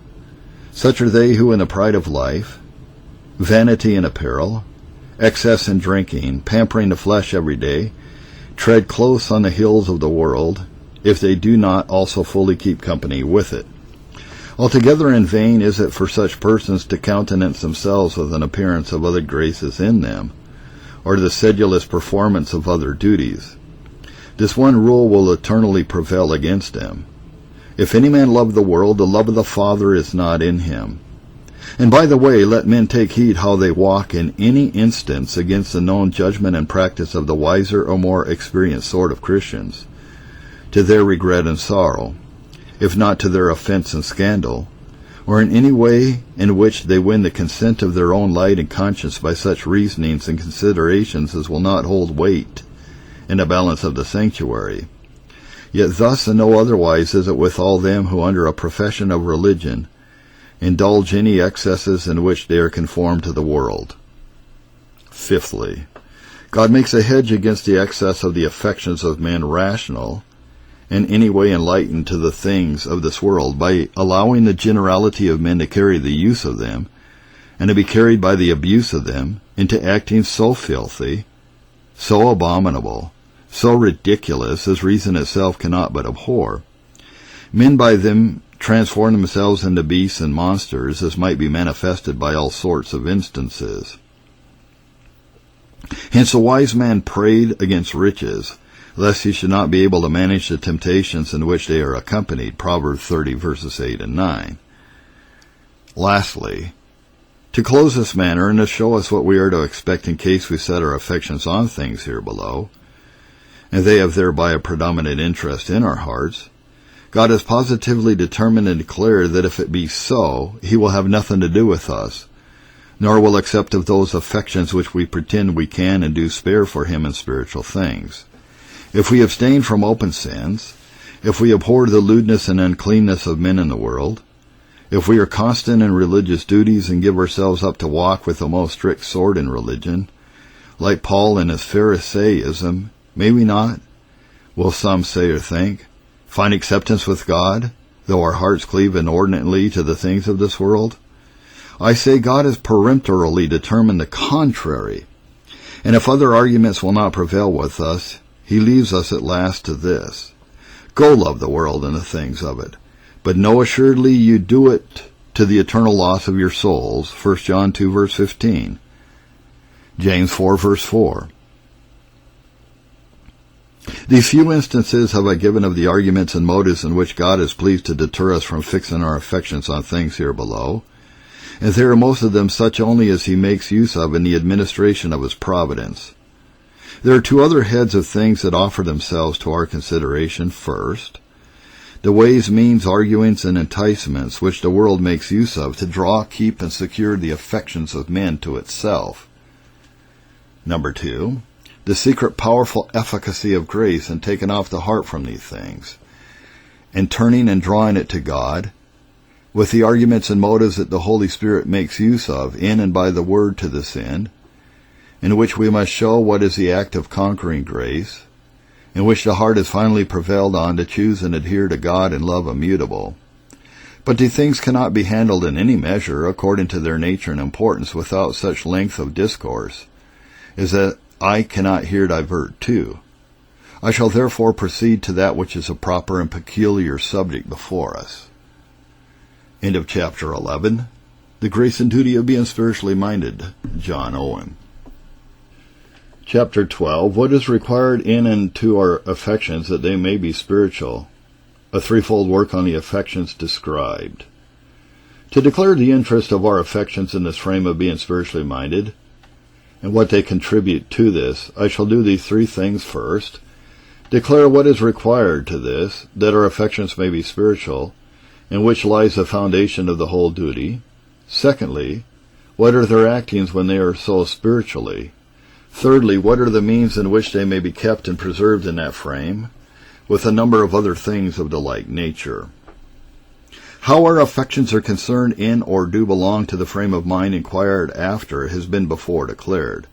Such are they who in the pride of life, vanity in apparel, excess in drinking, pampering the flesh every day, tread close on the heels of the world, if they do not also fully keep company with it. Altogether in vain is it for such persons to countenance themselves with an appearance of other graces in them, or the sedulous performance of other duties. This one rule will eternally prevail against them. If any man love the world, the love of the Father is not in him. And by the way, let men take heed how they walk in any instance against the known judgment and practice of the wiser or more experienced sort of Christians, to their regret and sorrow, if not to their offense and scandal. or in any way in which they win the consent of their own light and conscience by such reasonings and considerations as will not hold weight in the balance of the sanctuary. Yet thus and no otherwise is it with all them who under a profession of religion indulge any excesses in which they are conformed to the world. Fifthly, God makes a hedge against the excess of the affections of men rational, in any way enlightened to the things of this world, by allowing the generality of men to carry the use of them, and to be carried by the abuse of them, into acting so filthy, so abominable, so ridiculous, as reason itself cannot but abhor. Men by them transform themselves into beasts and monsters, as might be manifested by all sorts of instances. Hence a wise man prayed against riches, lest he should not be able to manage the temptations in which they are accompanied. Proverbs 30, verses 8 and 9. Lastly, to close this matter and to show us what we are to expect in case we set our affections on things here below, and they have thereby a predominant interest in our hearts, God has positively determined and declared that if it be so, he will have nothing to do with us, nor will accept of those affections which we pretend we can and do spare for him in spiritual things. If we abstain from open sins, if we abhor the lewdness and uncleanness of men in the world, if we are constant in religious duties and give ourselves up to walk with the most strict sort in religion, like Paul in his Pharisaism, may we not, will some say or think, find acceptance with God, though our hearts cleave inordinately to the things of this world? I say God has peremptorily determined the contrary, and if other arguments will not prevail with us, he leaves us at last to this: go love the world and the things of it, but know assuredly you do it to the eternal loss of your souls. 1 John 2, verse 15. James 4, verse 4. These few instances have I given of the arguments and motives in which God is pleased to deter us from fixing our affections on things here below, and they are most of them such only as he makes use of in the administration of his providence. There are two other heads of things that offer themselves to our consideration. First, the ways, means, arguments, and enticements which the world makes use of to draw, keep, and secure the affections of men to itself. Number two, the secret powerful efficacy of grace in taking off the heart from these things, and turning and drawing it to God, with the arguments and motives that the Holy Spirit makes use of in and by the Word to this end, in which we must show what is the act of conquering grace, in which the heart has finally prevailed on to choose and adhere to God in love immutable. But these things cannot be handled in any measure according to their nature and importance without such length of discourse, as that I cannot here divert to. I shall therefore proceed to that which is a proper and peculiar subject before us. End of chapter 11. The Grace and Duty of Being Spiritually Minded, John Owen. Chapter 12. What is required in and to our affections that they may be spiritual? A threefold work on the affections described. To declare the interest of our affections in this frame of being spiritually minded, and what they contribute to this, I shall do these three things. First, declare what is required to this, that our affections may be spiritual, in which lies the foundation of the whole duty. Secondly, what are their actings when they are so spiritually? Thirdly, what are the means in which they may be kept and preserved in that frame, with a number of other things of the like nature. How our affections are concerned in or do belong to the frame of mind inquired after has been before declared.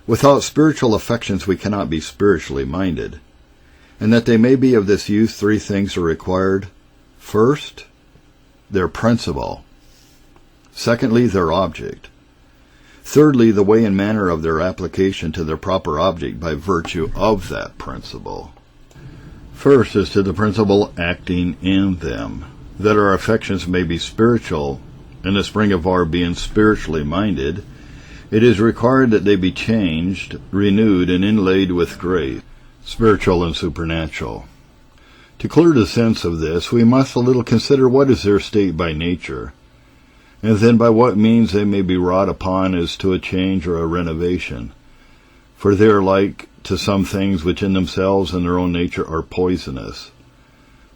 Without spiritual affections we cannot be spiritually minded, and that they may be of this use, three things are required. First, their principle. Secondly, their object. Thirdly, the way and manner of their application to their proper object by virtue of that principle. First is to the principle acting in them, that our affections may be spiritual. In the spring of our being spiritually minded, it is required that they be changed, renewed, and inlaid with grace, spiritual and supernatural. To clear the sense of this, we must a little consider what is their state by nature, and then by what means they may be wrought upon as to a change or a renovation. For they are like to some things which in themselves and their own nature are poisonous,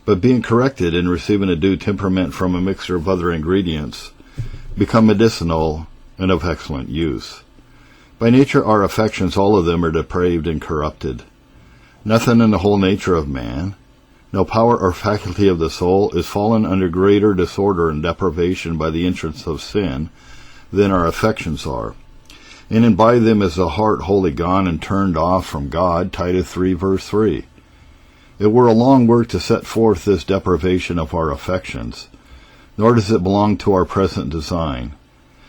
but being corrected and receiving a due temperament from a mixture of other ingredients, become medicinal and of excellent use. By nature our affections, all of them, are depraved and corrupted. Nothing in the whole nature of man, no power or faculty of the soul, is fallen under greater disorder and depravation by the entrance of sin than our affections are. And by them is the heart wholly gone and turned off from God, Titus 3 verse 3. It were a long work to set forth this depravation of our affections, nor does it belong to our present design.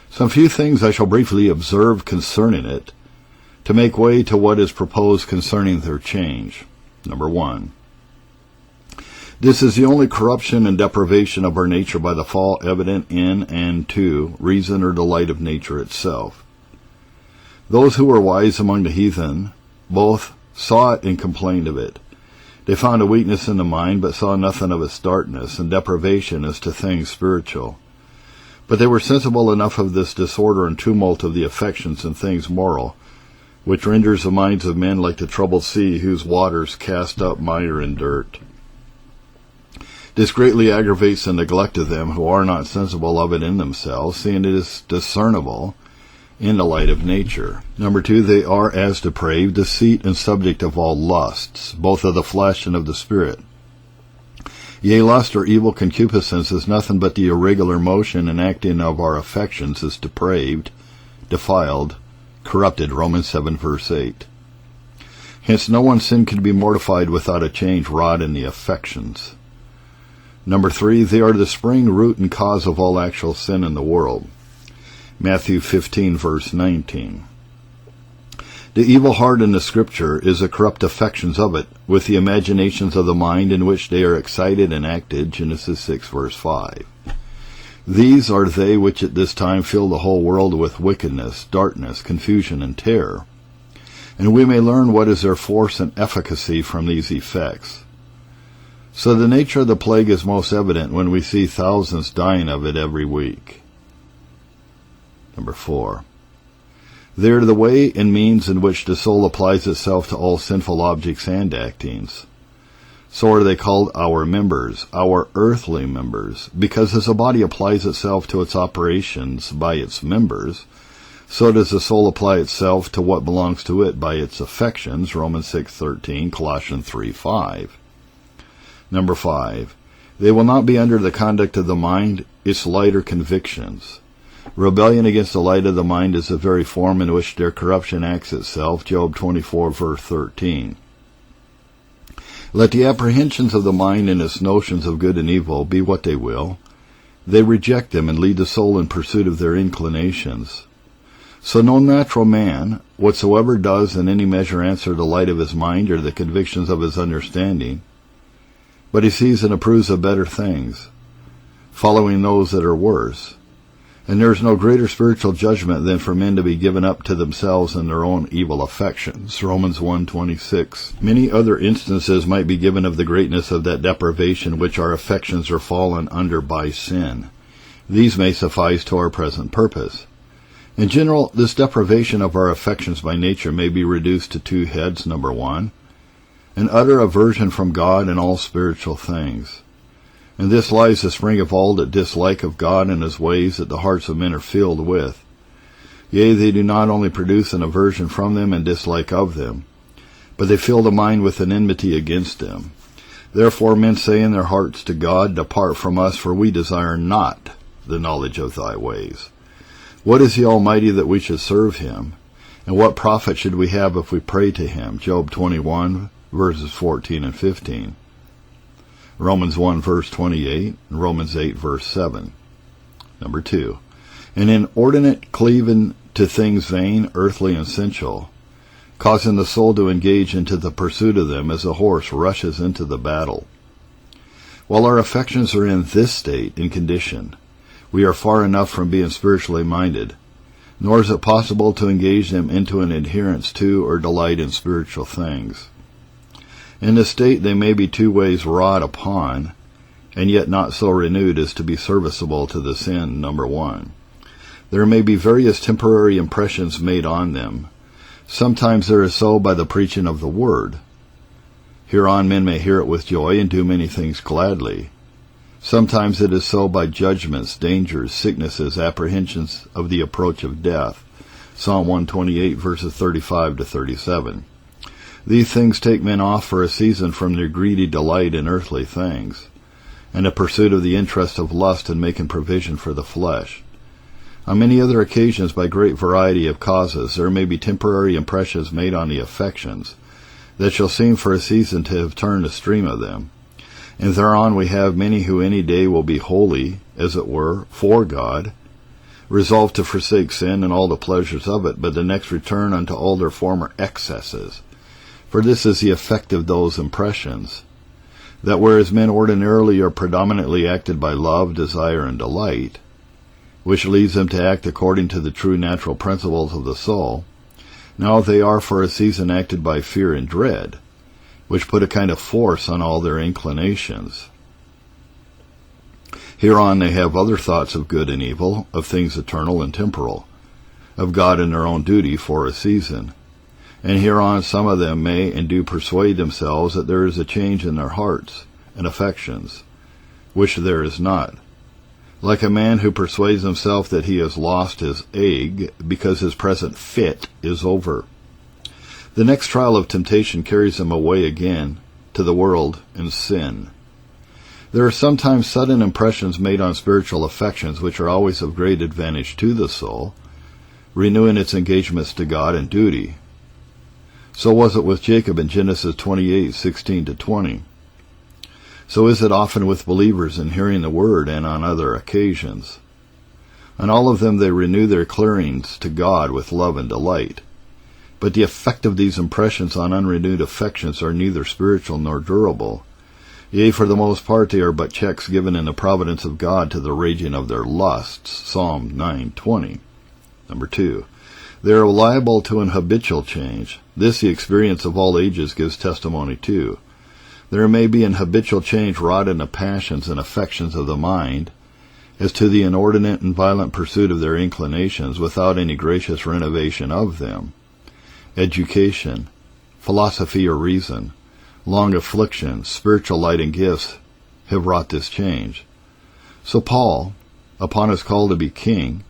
Some few things I shall briefly observe concerning it, to make way to what is proposed concerning their change. Number 1. This is the only corruption and depravation of our nature by the fall evident in and to reason or delight of nature itself. Those who were wise among the heathen both saw it and complained of it. They found a weakness in the mind, but saw nothing of its darkness and depravation as to things spiritual. But they were sensible enough of this disorder and tumult of the affections and things moral, which renders the minds of men like the troubled sea, whose waters cast up mire and dirt. This greatly aggravates the neglect of them who are not sensible of it in themselves, seeing it is discernible in the light of nature. Number 2, they are as depraved, deceit, and subject of all lusts, both of the flesh and of the spirit. Yea, lust or evil concupiscence is nothing but the irregular motion and acting of our affections is depraved, defiled, corrupted, Romans 7 verse 8. Hence no one's sin can be mortified without a change wrought in the affections. Number 3, they are the spring, root, and cause of all actual sin in the world. Matthew 15 verse 19. The evil heart in the Scripture is the corrupt affections of it, with the imaginations of the mind in which they are excited and acted, Genesis 6 verse 5. These are they which at this time fill the whole world with wickedness, darkness, confusion, and terror. And we may learn what is their force and efficacy from these effects. So the nature of the plague is most evident when we see thousands dying of it every week. Number 4. They are the way and means in which the soul applies itself to all sinful objects and actings. So are they called our members, our earthly members, because as a body applies itself to its operations by its members, so does the soul apply itself to what belongs to it by its affections, Romans 6:13, Colossians 3:5. Number 5. They will not be under the conduct of the mind, its lighter convictions. Rebellion against the light of the mind is the very form in which their corruption acts itself, Job 24 verse 13. Let the apprehensions of the mind and its notions of good and evil be what they will, they reject them and lead the soul in pursuit of their inclinations. So no natural man whatsoever does in any measure answer the light of his mind or the convictions of his understanding, but he sees and approves of better things, following those that are worse. And there is no greater spiritual judgment than for men to be given up to themselves and their own evil affections, Romans 1:26. Many other instances might be given of the greatness of that depravation which our affections are fallen under by sin. These may suffice to our present purpose. In general, this depravation of our affections by nature may be reduced to 2 heads. Number 1, an utter aversion from God and all spiritual things. In this lies the spring of all that dislike of God and his ways that the hearts of men are filled with. Yea, they do not only produce an aversion from them and dislike of them, but they fill the mind with an enmity against them. Therefore men say in their hearts to God, Depart from us, for we desire not the knowledge of thy ways. What is the Almighty that we should serve him? And what profit should we have if we pray to him? Job 21 verses 14 and 15. Romans 1 verse 28, and Romans 8 verse 7. Number 2, an inordinate cleaving to things vain, earthly, and sensual, causing the soul to engage into the pursuit of them as a horse rushes into the battle. While our affections are in this state and condition, we are far enough from being spiritually minded, nor is it possible to engage them into an adherence to or delight in spiritual things. In this state they may be 2 ways wrought upon, and yet not so renewed as to be serviceable to the sin. Number 1. There may be various temporary impressions made on them. Sometimes there is so by the preaching of the word. Hereon men may hear it with joy and do many things gladly. Sometimes it is so by judgments, dangers, sicknesses, apprehensions of the approach of death. Psalm 128, verses 35 to 37. These things take men off for a season from their greedy delight in earthly things, and a pursuit of the interest of lust and making provision for the flesh. On many other occasions, by great variety of causes, there may be temporary impressions made on the affections, that shall seem for a season to have turned the stream of them. And thereon we have many who any day will be wholly, as it were, for God, resolved to forsake sin and all the pleasures of it, but the next return unto all their former excesses. For this is the effect of those impressions, that whereas men ordinarily are predominantly acted by love, desire, and delight, which leads them to act according to the true natural principles of the soul, now they are for a season acted by fear and dread, which put a kind of force on all their inclinations. Hereon they have other thoughts of good and evil, of things eternal and temporal, of God and their own duty for a season. And hereon some of them may and do persuade themselves that there is a change in their hearts and affections, which there is not. Like a man who persuades himself that he has lost his egg because his present fit is over. The next trial of temptation carries him away again to the world and sin. There are sometimes sudden impressions made on spiritual affections which are always of great advantage to the soul, renewing its engagements to God and duty. So was it with Jacob in Genesis 28:16-20. So is it often with believers in hearing the word and on other occasions. On all of them they renew their clearings to God with love and delight. But the effect of these impressions on unrenewed affections are neither spiritual nor durable. Yea, for the most part they are but checks given in the providence of God to the raging of their lusts. Psalm 9:20. Number 2. They are liable to an habitual change. This the experience of all ages gives testimony to. There may be an habitual change wrought in the passions and affections of the mind, as to the inordinate and violent pursuit of their inclinations, without any gracious renovation of them. Education, philosophy or reason, long affliction, spiritual light and gifts have wrought this change. So Paul, upon his call to be king,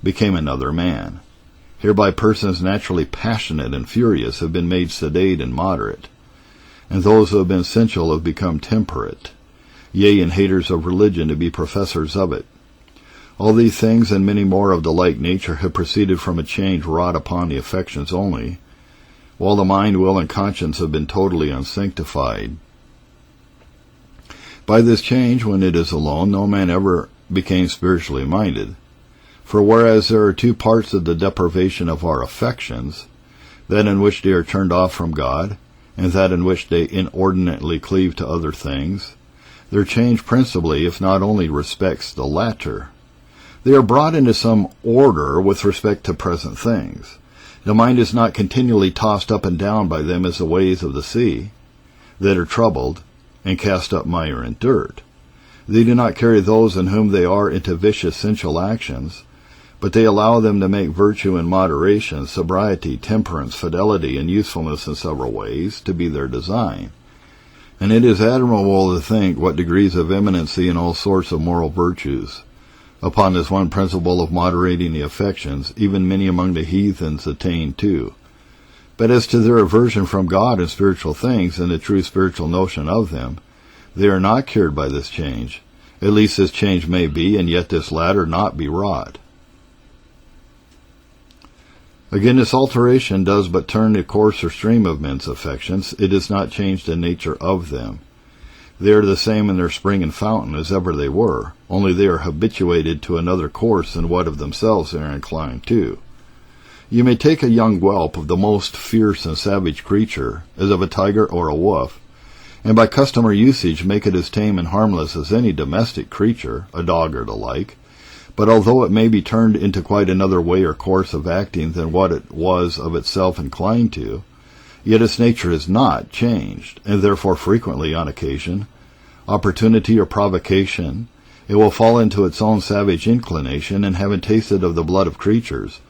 became another man. Hereby persons naturally passionate and furious have been made sedate and moderate, and those who have been sensual have become temperate, yea, and haters of religion to be professors of it. All these things and many more of the like nature have proceeded from a change wrought upon the affections only, while the mind, will, and conscience have been totally unsanctified. By this change, when it is alone, no man ever became spiritually minded. For whereas there are two parts of the deprivation of our affections, that in which they are turned off from God, and that in which they inordinately cleave to other things, their change principally, if not only, respects the latter. They are brought into some order with respect to present things. The mind is not continually tossed up and down by them as the waves of the sea, that are troubled, and cast up mire and dirt. They do not carry those in whom they are into vicious sensual actions, but they allow them to make virtue and moderation, sobriety, temperance, fidelity, and usefulness in several ways to be their design. And it is admirable to think what degrees of eminency in all sorts of moral virtues, upon this one principle of moderating the affections, even many among the heathens attain to. But as to their aversion from God and spiritual things, and the true spiritual notion of them, they are not cured by this change. At least this change may be, and yet this latter not be wrought. Again, this alteration does but turn the course or stream of men's affections. It does not change the nature of them. They are the same in their spring and fountain as ever they were, only they are habituated to another course than what of themselves they are inclined to. You may take a young whelp of the most fierce and savage creature, as of a tiger or a wolf, and by custom or usage make it as tame and harmless as any domestic creature, a dog or the like. But although it may be turned into quite another way or course of acting than what it was of itself inclined to, yet its nature is not changed, and therefore frequently, on occasion, opportunity or provocation, it will fall into its own savage inclination, and having tasted of the blood of creatures,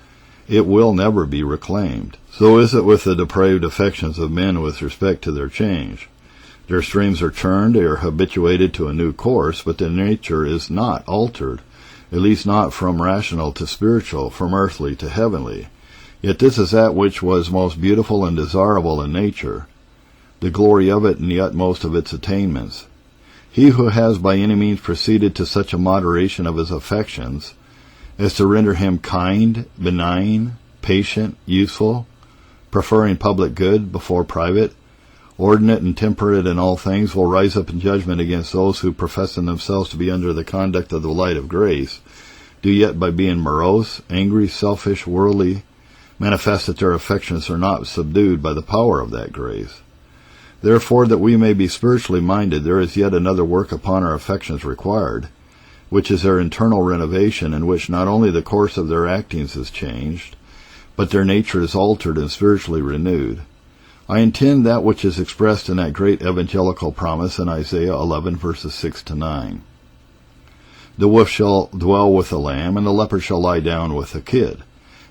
it will never be reclaimed. So is it with the depraved affections of men with respect to their change. Their streams are churned, they are habituated to a new course, but their nature is not altered, at least not from rational to spiritual, from earthly to heavenly. Yet this is that which was most beautiful and desirable in nature, the glory of it and the utmost of its attainments. He who has by any means proceeded to such a moderation of his affections as to render him kind, benign, patient, useful, preferring public good before private, ordinate and temperate in all things, will rise up in judgment against those who, professing themselves to be under the conduct of the light of grace, do yet by being morose, angry, selfish, worldly, manifest that their affections are not subdued by the power of that grace. Therefore, that we may be spiritually minded, there is yet another work upon our affections required, which is their internal renovation, in which not only the course of their actings is changed, but their nature is altered and spiritually renewed. I intend that which is expressed in that great evangelical promise in Isaiah 11, verses 6 to 9. The wolf shall dwell with the lamb, and the leopard shall lie down with the kid,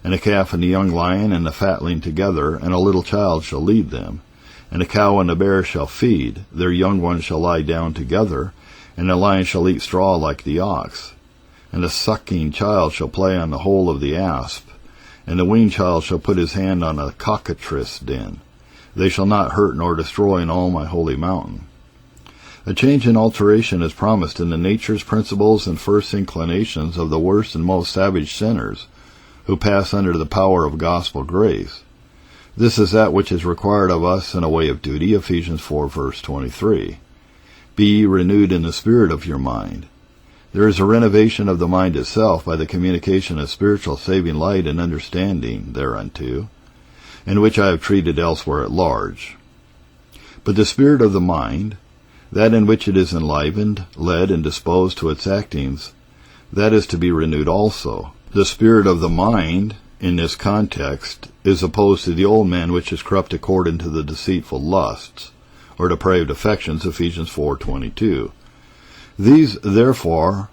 and the calf and the young lion and the fatling together, and a little child shall lead them. And the cow and the bear shall feed, their young ones shall lie down together, and the lion shall eat straw like the ox. And the sucking child shall play on the hole of the asp, and the weaned child shall put his hand on a cockatrice den. They shall not hurt nor destroy in all my holy mountain. A change and alteration is promised in the natures, principles, and first inclinations of the worst and most savage sinners, who pass under the power of gospel grace. This is that which is required of us in a way of duty, Ephesians 4, verse 23. Be ye renewed in the spirit of your mind. There is a renovation of the mind itself by the communication of spiritual saving light and understanding thereunto, in which I have treated elsewhere at large. But the spirit of the mind, that in which it is enlivened, led, and disposed to its actings, that is to be renewed also. The spirit of the mind, in this context, is opposed to the old man, which is corrupt according to the deceitful lusts, or depraved affections, Ephesians 4:22. These, therefore,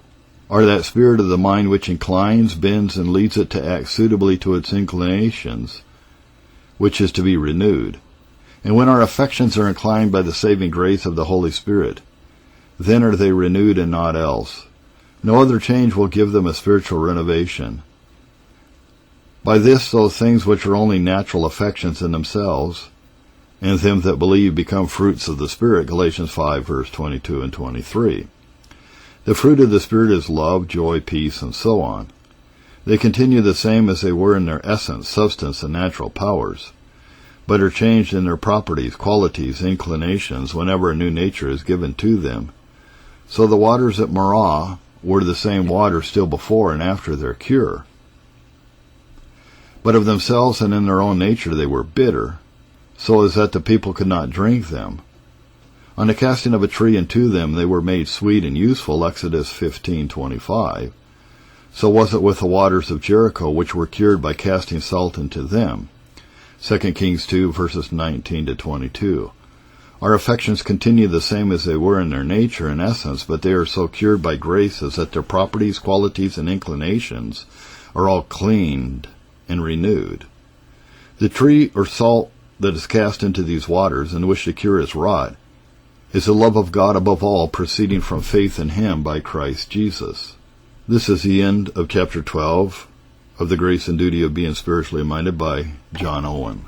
are that spirit of the mind which inclines, bends, and leads it to act suitably to its inclinations, which is to be renewed. And when our affections are inclined by the saving grace of the Holy Spirit, then are they renewed and not else. No other change will give them a spiritual renovation. By this those things which are only natural affections in themselves, and them that believe become fruits of the Spirit, Galatians 5, verse 22 and 23. The fruit of the Spirit is love, joy, peace, and so on. They continue the same as they were in their essence, substance, and natural powers, but are changed in their properties, qualities, inclinations, whenever a new nature is given to them. So the waters at Marah were the same water still before and after their cure. But of themselves and in their own nature they were bitter, so as that the people could not drink them. On the casting of a tree into them they were made sweet and useful, Exodus 15:25. So was it with the waters of Jericho, which were cured by casting salt into them, 2 Kings 2, verses 19 to 22. Our affections continue the same as they were in their nature and essence, but they are so cured by grace as that their properties, qualities, and inclinations are all cleaned and renewed. The tree or salt that is cast into these waters, in which the cure is wrought, is the love of God above all, proceeding from faith in Him by Christ Jesus. This is the end of chapter 12 of The Grace and Duty of Being Spiritually Minded by John Owen.